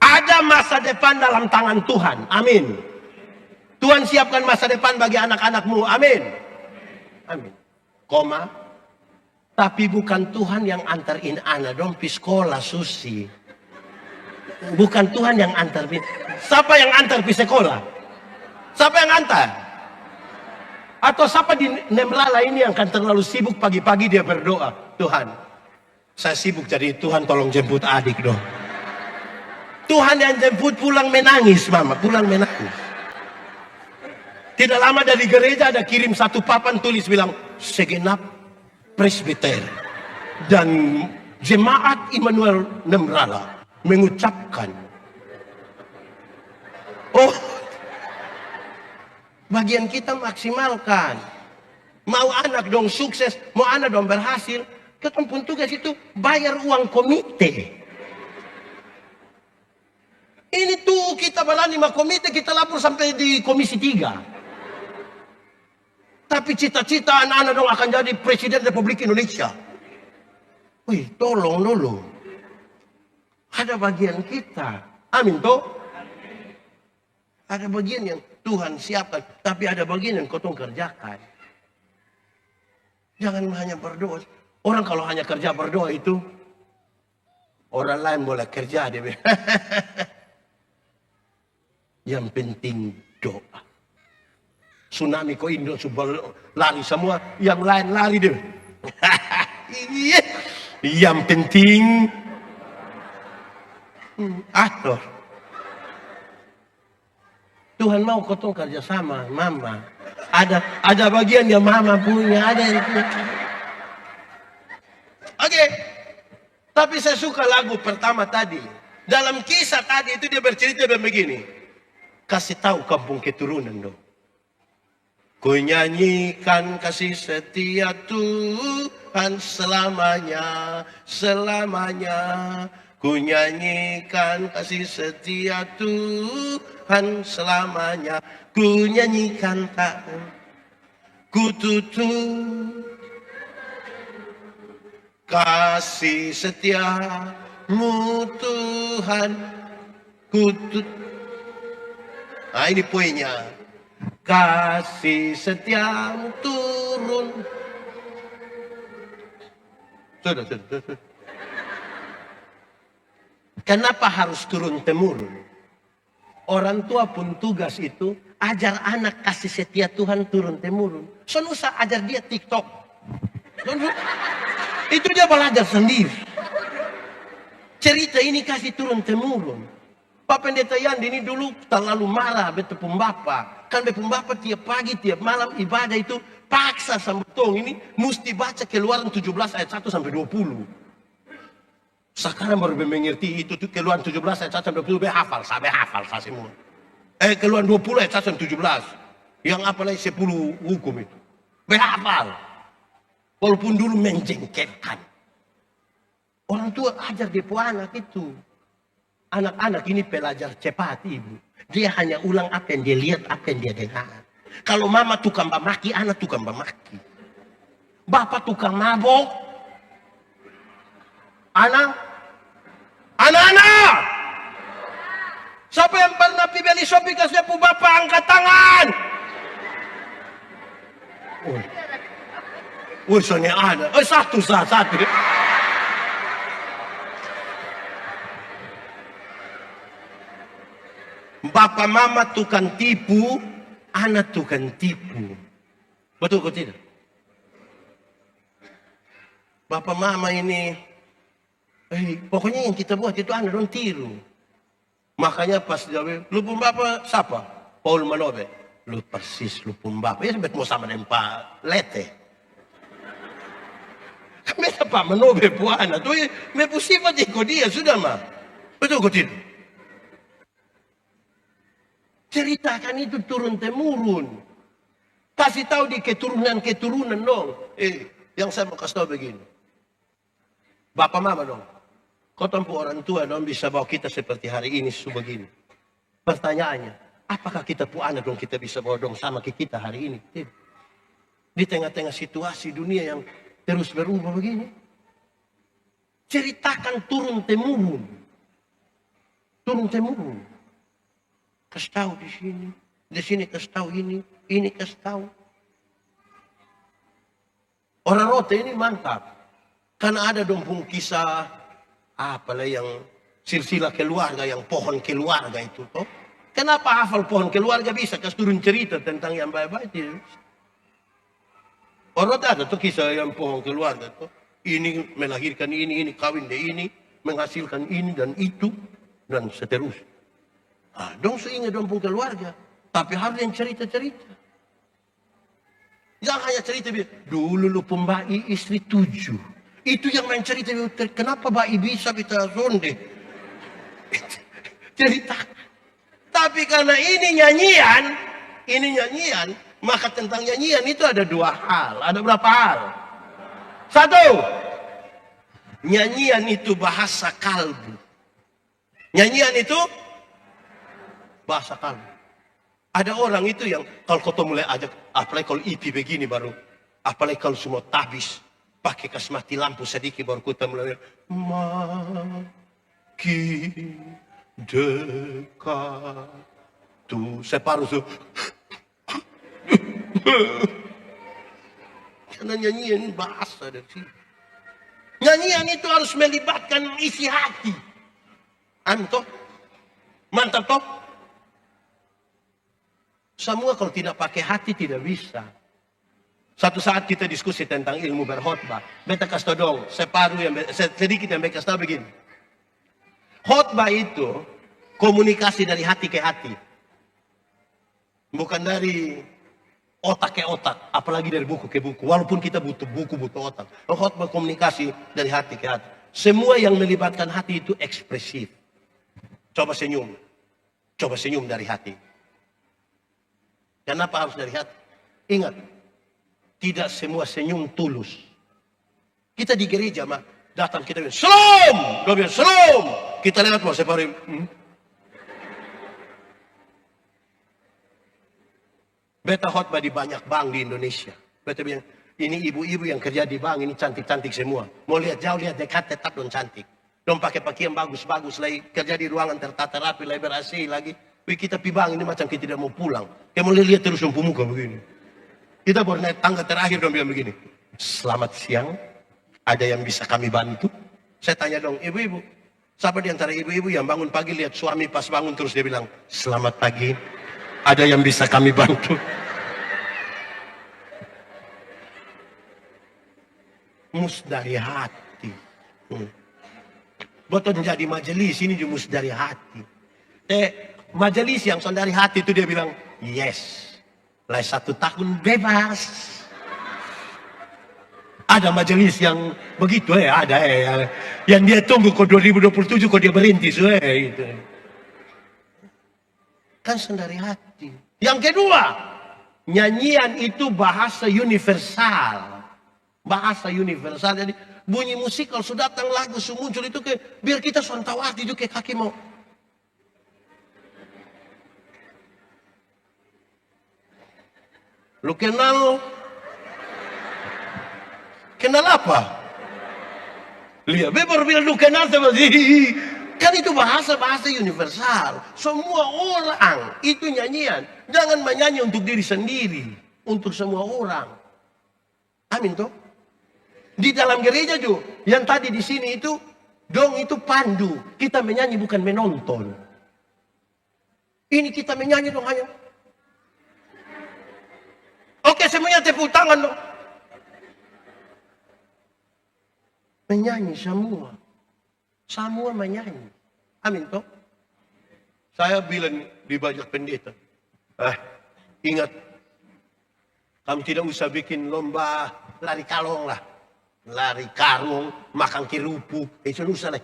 Ada masa depan dalam tangan Tuhan. Amin. Tuhan siapkan masa depan bagi anak-anakmu. Amin. Amin. Koma. Tapi bukan Tuhan yang antarin anak dong pi sekolah susi. Bukan Tuhan yang antar. Siapa yang antar pi sekolah? Siapa yang antar? Atau siapa di Nemrala ini yang akan terlalu sibuk pagi-pagi dia berdoa, Tuhan, saya sibuk jadi Tuhan tolong jemput adik dong. Tuhan yang jemput pulang menangis, mama, pulang menangis. Tidak lama dari gereja ada kirim satu papan tulis bilang segenap presbiter dan jemaat Immanuel Nemrala mengucapkan, oh, bagian kita maksimalkan. Mau anak dong sukses, mau anak dong berhasil, kita pun tugas itu bayar uang komite. Ini tuh kita berani sama komite, kita lapor sampai di komisi 3. Tapi cita-cita anak-anak dong akan jadi Presiden Republik Indonesia. Wih, tolong dulu. Ada bagian kita. Amin toh? Ada bagian yang Tuhan siapkan, tapi ada bagian yang kau kerjakan. Jangan hanya berdoa. Orang kalau hanya kerja berdoa itu, orang lain boleh kerja dia. Yang penting doa. Tsunami kok Indo lari semua, yang lain lari deh. Yang penting atur. Tuhan mau kau kerja sama, mama. Ada bagian yang mama punya, ada yang punya. Oke. Tapi saya suka lagu pertama tadi. Dalam kisah tadi itu dia bercerita begini. Kasih tahu kampung keturunan dong. Ku nyanyikan kasih setia Tuhan selamanya, selamanya. Ku nyanyikan kasih setia Tuhan selamanya. Ku nyanyikan tak ku tutup kasih setiamu Tuhan. Ku tutup. Nah ini poinnya. Kasih setiamu turun. Sudah. Kenapa harus turun temurun? Orang tua pun tugas itu ajar anak kasih setia Tuhan turun temurun. Senusa ajar dia TikTok. Itu dia belajar sendiri. Cerita ini kasih turun temurun. Pak Pendeta Yandi ini dulu terlalu marah betul pembapa. Kan pembapa tiap pagi, tiap malam ibadah itu paksa sama tong ini mesti baca Keluaran 17 ayat 1 sampai 20. Sekarang baru mengerti itu tuh Keluaran 17 ayat 1 sampai 20 hafal saya semua. Keluaran 20 ayat 1 sampai 17. Yang apa lagi 10 hukum itu. Hafal. Walaupun dulu menjengkelkan. Orang tua ajar dia anak itu. Anak-anak ini pelajar cepat ibu. Dia hanya ulang apa yang dia lihat, apa yang dia dengar. Kalau mama tukang memaki, anak tukang memaki. Bapak tukang mabok. Anak-anak. Siapa yang pernah beli Shopee kasih pu bapak angkat tangan. Soalnya ada. Satu. Bapak mama tukang tipu, anak tukang tipu. Betul kok tidak? Bapak mama ini, pokoknya yang kita buat itu anak dong tiru. Makanya pas dia bilang, lu pun bapak siapa? Paul Manobe. Lu persis lu pun bapak. Ya sampai mau sama dengan Pak Lete. Kami Pak Manobe pun anak. Tuh, me sifat ikut dia sudah mah. Betul kok tidak? Ceritakan itu turun temurun. Kasih tahu di keturunan dong. Yang saya mau kasih tahu begini. Bapak mama dong. Kau tempuh orang tua dong bisa bawa kita seperti hari ini sebegini. Pertanyaannya, apakah kita pun anak dong kita bisa bawa dong sama ke kita hari ini? Di tengah-tengah situasi dunia yang terus berubah begini. Ceritakan turun temurun. Turun temurun. Kasih tahu di sini kasih tahu ini kasih tahu. Orang Rote ini mantap, karena ada dong pun kisah apalah yang silsilah keluarga yang pohon keluarga itu. Toh. Kenapa hafal pohon keluarga bisa? Kasih turun cerita tentang yang baik-baik. Orang ada tuh kisah yang pohon keluarga. Toh. Ini melahirkan ini kawin deh ini, menghasilkan ini dan itu, dan seterusnya. Ah, dong seingat dong pohon keluarga. Tapi harus yang cerita-cerita. Jangan hanya cerita, dulu lu pembai istri 7. Itu yang main cerita, kenapa bai bisa kita sonde? Cerita. Tapi karena ini nyanyian, maka tentang nyanyian itu ada 2 hal. Ada berapa hal? 1, nyanyian itu bahasa kalbu. Nyanyian itu bahasa kalbu. Ada orang itu yang kalau kau mulai ajak, apalagi kalau IP begini baru, apalagi kalau semua tabis, pakai kas mati lampu sedikit baru kita mulai makin dekat tuh separuh tuh. Karena nyanyian bahasa dari sini. Nyanyian itu harus melibatkan isi hati. Anto, mantap toh? Semua kalau tidak pakai hati tidak bisa. Satu saat kita diskusi tentang ilmu berkhotbah. Beta kasih dong, separuh yang sedikit yang beta kasih tahu begini. Khotbah itu komunikasi dari hati ke hati. Bukan dari otak ke otak, apalagi dari buku ke buku. Walaupun kita butuh buku, butuh otak. Khotbah komunikasi dari hati ke hati. Semua yang melibatkan hati itu ekspresif. Coba senyum dari hati. Kenapa harus dari hati? Ingat, tidak semua senyum tulus. Kita di gereja mah datang kita bilang shalom, dia bilang shalom. Kita lewat mau separuh. Beta khotbah di banyak bank di Indonesia. Beta bilang ini ibu-ibu yang kerja di bank ini cantik-cantik semua. Mau lihat jauh lihat dekat tetap dong cantik. Dong pakai pakaian bagus-bagus lagi kerja di ruangan tertata rapi lagi ber-AC lagi. Wih, kita pi bank ini macam kita tidak mau pulang. Kita mau lihat terus lampu muka begini. Kita baru naik tangga terakhir dong bilang begini. Selamat siang, ada yang bisa kami bantu? Saya tanya dong, ibu-ibu. Siapa di antara ibu-ibu yang bangun pagi lihat suami pas bangun terus dia bilang, selamat pagi, ada yang bisa kami bantu? Mus dari hati. Betul jadi majelis ini juga mus dari hati. Majelis yang dari hati itu dia bilang, yes, lah 1 tahun bebas. Ada majelis yang begitu ada yang dia tunggu ke 2027 kok dia berhenti itu. Kan dari hati. Yang kedua, nyanyian itu bahasa universal. Bahasa universal. Jadi bunyi musik kalau sudah datang lagu muncul itu biar kita tahu arti juga kaki mau. Lu kenal apa? Lihat, baru bilang lu kenal sama kan itu bahasa universal. Semua orang itu nyanyian. Jangan menyanyi untuk diri sendiri, untuk semua orang. Amin toh? Di dalam gereja juga, yang tadi di sini itu, dong itu pandu. Kita menyanyi bukan menonton. Ini kita menyanyi dong hanya. Oke, semuanya tepuk tangan dong. Menyanyi semua. Semua menyanyi. Amin toh? Saya bilang di banyak pendeta. Ingat. Kamu tidak usah bikin lomba lari kalong lah. Lari karung, makan kerupuk. Itu usah lah.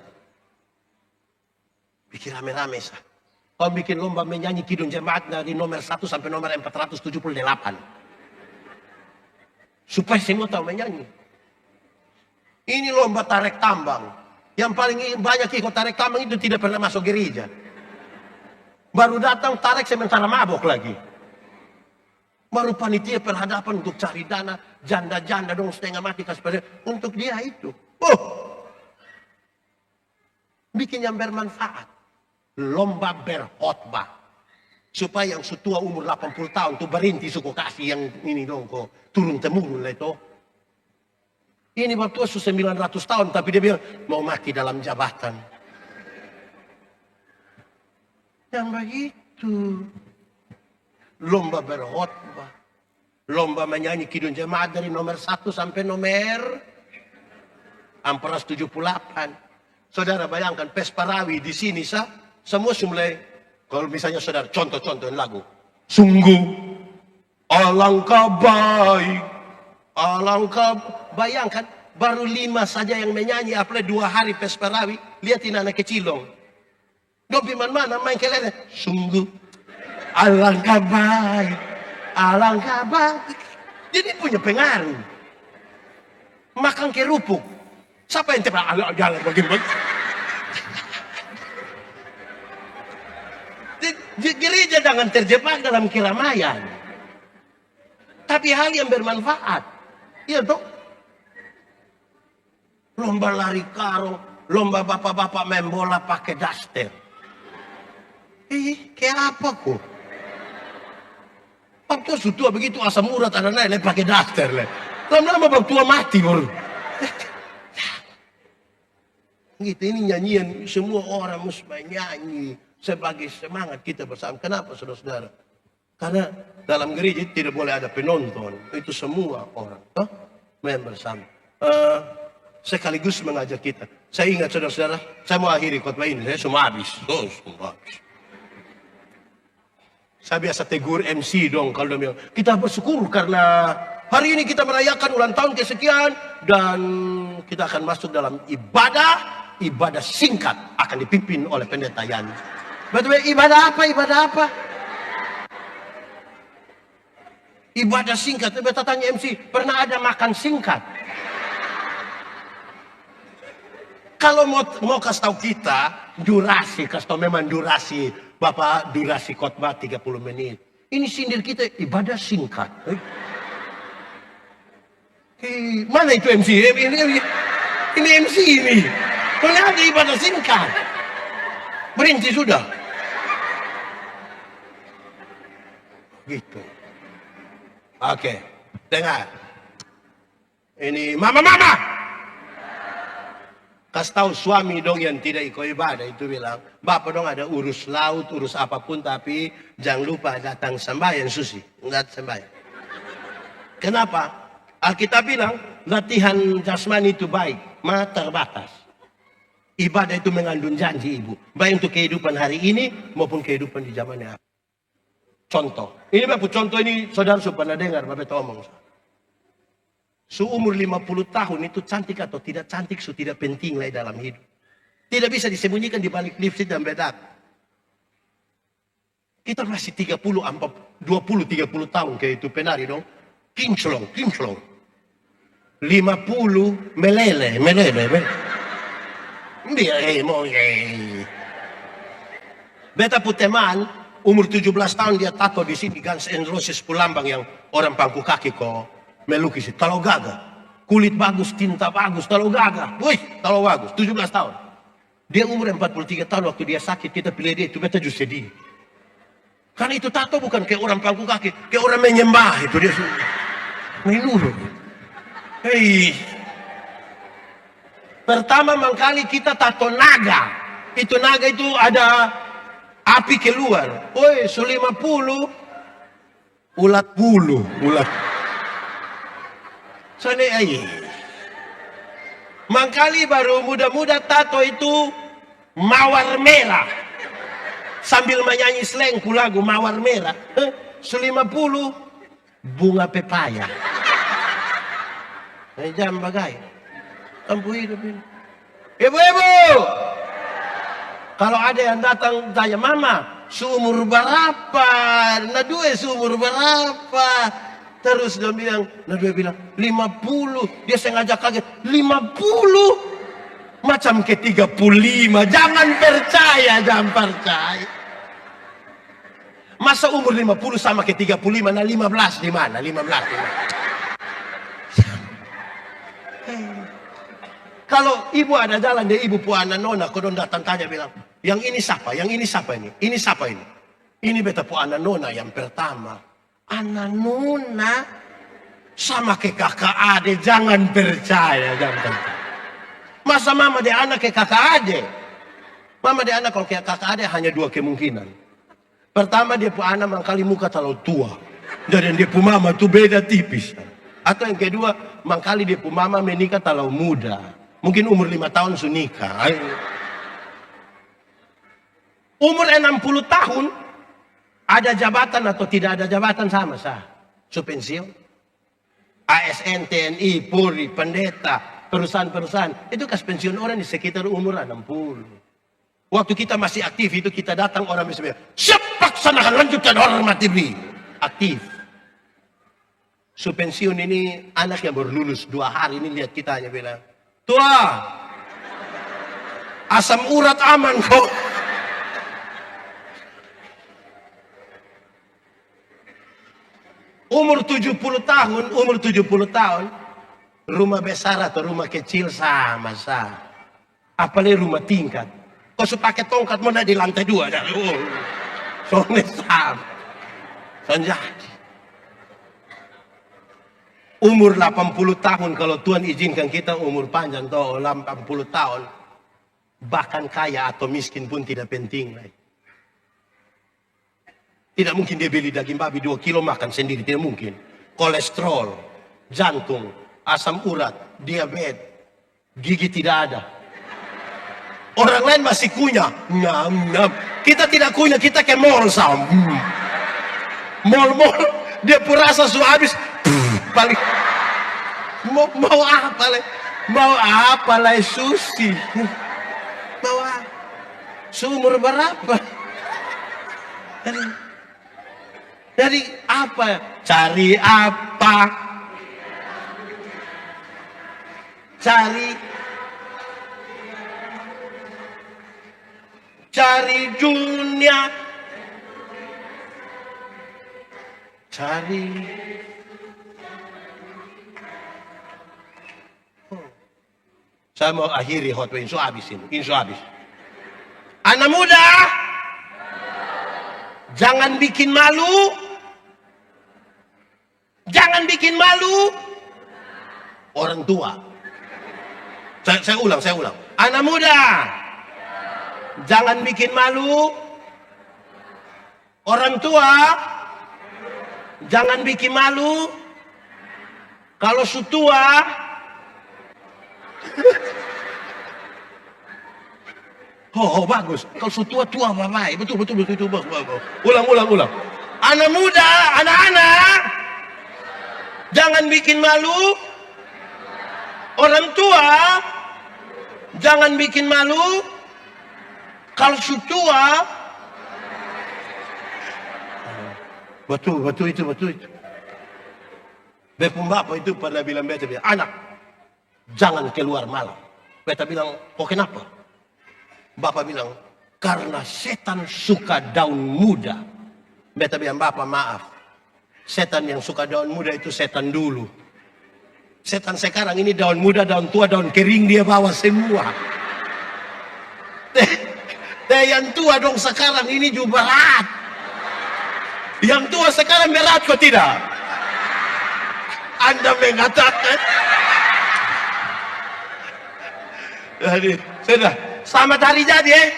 Bikin rame-rame sah. Kamu bikin lomba menyanyi kidung jemaat dari nomor 1 sampai nomor 478. Supaya semua tahu menyanyi. Ini lomba tarik tambang. Yang paling banyak ikut tarik tambang itu tidak pernah masuk gereja. Baru datang tarik sementara mabok lagi. Baru panitia perhadapan untuk cari dana. Janda-janda dong setengah mati kasih pada. Untuk dia itu. Bikin yang bermanfaat. Lomba berkhotbah. Supaya yang setua umur 80 tahun tuh berhenti suku kasih yang ini dong kok turun temurun lah itu. Ini waktu 900 tahun tapi dia bilang mau mati dalam jabatan. Yang begitu. Lomba berkhotbah. Lomba menyanyi kidung jemaat dari nomor 1 sampai nomor 478. Saudara bayangkan Pesparawi di sini semua mulai, kalau misalnya saudara contoh-contoh lagu. Sungguh alangkah baik, bayangkan baru 5 saja yang menyanyi, apalagi 2 hari Pesparawi. Lihatin anak kecilong. Dopi mana main kelele. Sungguh alangkah baik, alangkah baik. Jadi punya pengaruh. Makan kerupuk. Siapa yang tepat? Jalan bagaimana? Gereja jangan terjebak dalam keramaian. Tapi hal yang bermanfaat. Iya toh? Lomba lari karung, lomba bapak-bapak main bola pakai daster. Kayak apa kok? Waktu sudah begitu asam urat ada naik pakai daster. Lama-lama bang tua mati baru. Gitu, ini nyanyian semua orang mesti nyanyi sebagai semangat kita bersama. Kenapa saudara-saudara? Karena dalam gereja tidak boleh ada penonton. Itu semua orang main bersama. Sekaligus mengajak kita. Saya ingat saudara-saudara, saya mau akhiri khotbah ini. Saya semua habis. Semua habis. Saya biasa tegur MC dong kalau dia bilang, kita bersyukur karena hari ini kita merayakan ulang tahun kesekian dan kita akan masuk dalam ibadah singkat akan dipimpin oleh pendeta Yani. Betul, ibadah apa? Ibadah singkat. Beta tanya MC, pernah ada makan singkat? Kalau mau kasih tahu kita durasi, kasih tahu memang durasi. Bapak durasi khotbah 30 menit. Ini sindir kita ibadah singkat. Mana itu MC? Ini MC ini. Mana ada ibadah singkat? Berhenti sudah. Gitu. Oke, dengar. Ini mama. Kasih tahu suami dong yang tidak ikut ibadah itu bilang, bapak dong ada urus laut, urus apapun, tapi jangan lupa datang sembahyang susi. Enggak sembahyang. Kenapa? Alkitab bilang, latihan jasmani itu baik, terbatas. Ibadah itu mengandung janji ibu. Baik untuk kehidupan hari ini maupun kehidupan di zaman yang akan. Contoh. Ini bapak contoh ini saudara pernah dengar bapak omong. Seumur 50 tahun itu cantik atau tidak cantik itu tidak penting lah dalam hidup. Tidak bisa disembunyikan di balik lipstick dan bedak. Kita masih 20-30 tahun kayak itu penari dong. Kinclong. 50 melele. Beta puteman umur 17 tahun dia tato di sini Guns N' Roses Pulambang yang orang pangku kaki kok. Melukis, talau gagah, kulit bagus, tinta bagus, talau gagah, talau bagus, 17 tahun. Dia umur 43 tahun waktu dia sakit, kita pilih dia itu, beta justru sedih. Karena itu tato bukan kayak orang pangku kaki, kayak orang menyembah itu dia. Menurut. Pertama kali kita tato naga. Itu naga itu ada api keluar. 50 ulat bulu, Soalnya mangkali baru muda-muda tato itu mawar merah. Sambil menyanyi slang lagu mawar merah. 50 bunga pepaya. Jam bagai. Kampu hidup ini. Ibu-ibu. Kalau ada yang datang tanya, mama, seumur berapa? Nadue seumur berapa? Terus dia bilang, 50. Dia sengaja kaget, 50? Macam ke 35. Jangan percaya. Masa umur 50 sama ke 35, nah 15 di mana? 15. Kalau ibu ada jalan, dia ibu puana nona, kodon datang tanya bilang, yang ini siapa? Ini siapa ini? Ini beta puana nona yang pertama. Anak nona sama ke kakak ade, jangan percaya. Masa mama dia anak ke kakak ade? Mama dia anak kalau ke kakak ade hanya 2 kemungkinan. Pertama dia pu anak mangkali muka terlalu tua. Jadi dia pu mama tuh beda tipis. Atau yang kedua, mangkali dia pu mama menikah terlalu muda. Mungkin umur 5 tahun sudah nikah. Umur 60 tahun, ada jabatan atau tidak ada jabatan sama sah. So pensiun. ASN, TNI, Polri, pendeta, perusahaan-perusahaan. Itu kas pensiun orang di sekitar umur 60. Waktu kita masih aktif itu kita datang orang bisa bilang, siap laksanakan lanjutkan orang mati beri. Aktif. So pensiun ini anak yang baru lulus 2 hari ini lihat kita hanya bilang, tua, asam urat aman kok. Umur 70 tahun, rumah besar atau rumah kecil sama sah. Apalagi rumah tingkat. Kau pakai tongkat mana di lantai 2 dah. Soalnya sama. Jadi. Umur 80 tahun kalau Tuhan izinkan kita umur panjang toh 80 tahun. Bahkan kaya atau miskin pun tidak penting. Tidak mungkin dia beli daging babi 2 kilo makan sendiri. Tidak mungkin. Kolesterol, jantung, asam urat, diabetes, gigi tidak ada. Orang lain masih kunyah. Nyam, nyam. Kita tidak kunyah, kita ke mall sam. Mall, dia pun rasa sudah habis. Paling mau apa lah? Mau apa lah sushi? Mau apa? Seumur berapa? Dari apa? Cari apa? Cari dunia. Saya mau akhiri khotbah insya habis ini. Insya habis. Anak muda, jangan bikin malu. Jangan bikin malu orang tua. Saya ulang. Anak muda, jangan bikin malu orang tua. Jangan bikin malu kalau sutua. Oh bagus. Kalau sutua tua bapak. Betul. Bagus. Ulang. Anak muda, anak-anak, jangan bikin malu orang tua. Jangan bikin malu kalau sutua. Betul itu. Bepung bapak itu pada bilang beta bilang, anak, jangan keluar malam. Beta bilang, oh kenapa? Bapak bilang, karena setan suka daun muda. Beta bilang, bapak maaf. Setan yang suka daun muda itu setan dulu. Setan sekarang ini daun muda, daun tua, daun kering dia bawa semua. Yang tua dong sekarang ini juga berat. Yang tua sekarang berat kok tidak? Anda mengatakan. Jadi, sudah. Selamat hari jadi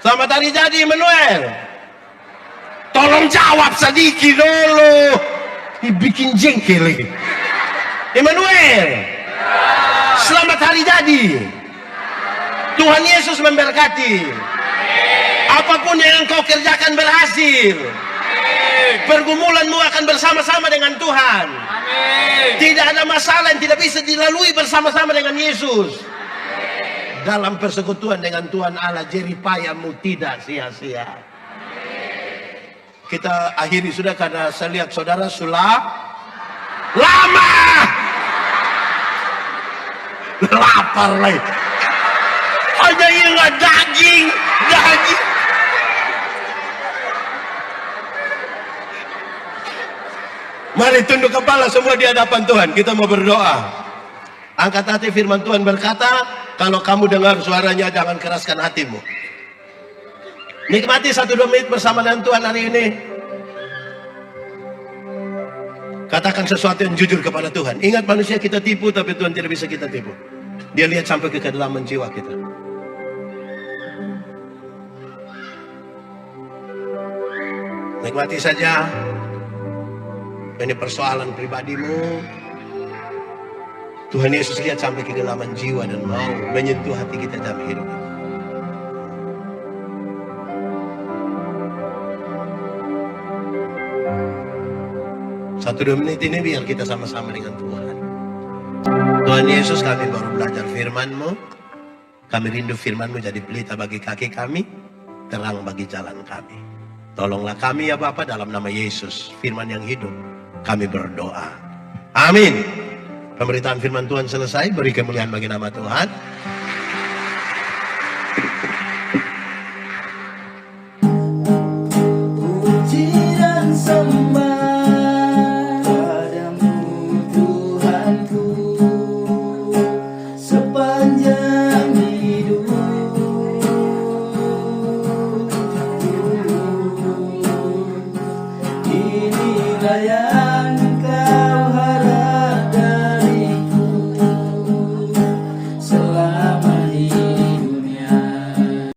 Selamat hari jadi Emmanuel. Tolong jawab sedikit dulu. Bikin jengkel lagi. Emmanuel. Selamat hari jadi. Tuhan Yesus memberkati. Apapun yang kau kerjakan berhasil. Pergumulanmu akan bersama-sama dengan Tuhan. Tidak ada masalah yang tidak bisa dilalui bersama-sama dengan Yesus. Dalam persekutuan dengan Tuhan Allah, jeripayamu tidak sia-sia. Kita akhiri sudah karena saya lihat saudara sudah lama lapar lagi. Hanya ingat daging. Mari tunduk kepala semua di hadapan Tuhan. Kita mau berdoa. Angkat hati, firman Tuhan berkata, kalau kamu dengar suaranya jangan keraskan hatimu. Nikmati 1-2 menit bersama dengan Tuhan hari ini. Katakan sesuatu yang jujur kepada Tuhan. Ingat, manusia kita tipu, tapi Tuhan tidak bisa kita tipu. Dia lihat sampai ke kedalaman jiwa kita. Nikmati saja. Ini persoalan pribadimu. Tuhan Yesus lihat sampai kedalaman jiwa dan mau menyentuh hati kita dalam hidup ini. Satu 2 menit ini biar kita sama-sama dengan Tuhan. Tuhan Yesus, kami baru belajar firman-Mu. Kami rindu firman-Mu jadi pelita bagi kaki kami, terang bagi jalan kami. Tolonglah kami ya Bapa, dalam nama Yesus, firman yang hidup. Kami berdoa. Amin. Pemberitaan firman Tuhan selesai. Beri kemuliaan bagi nama Tuhan.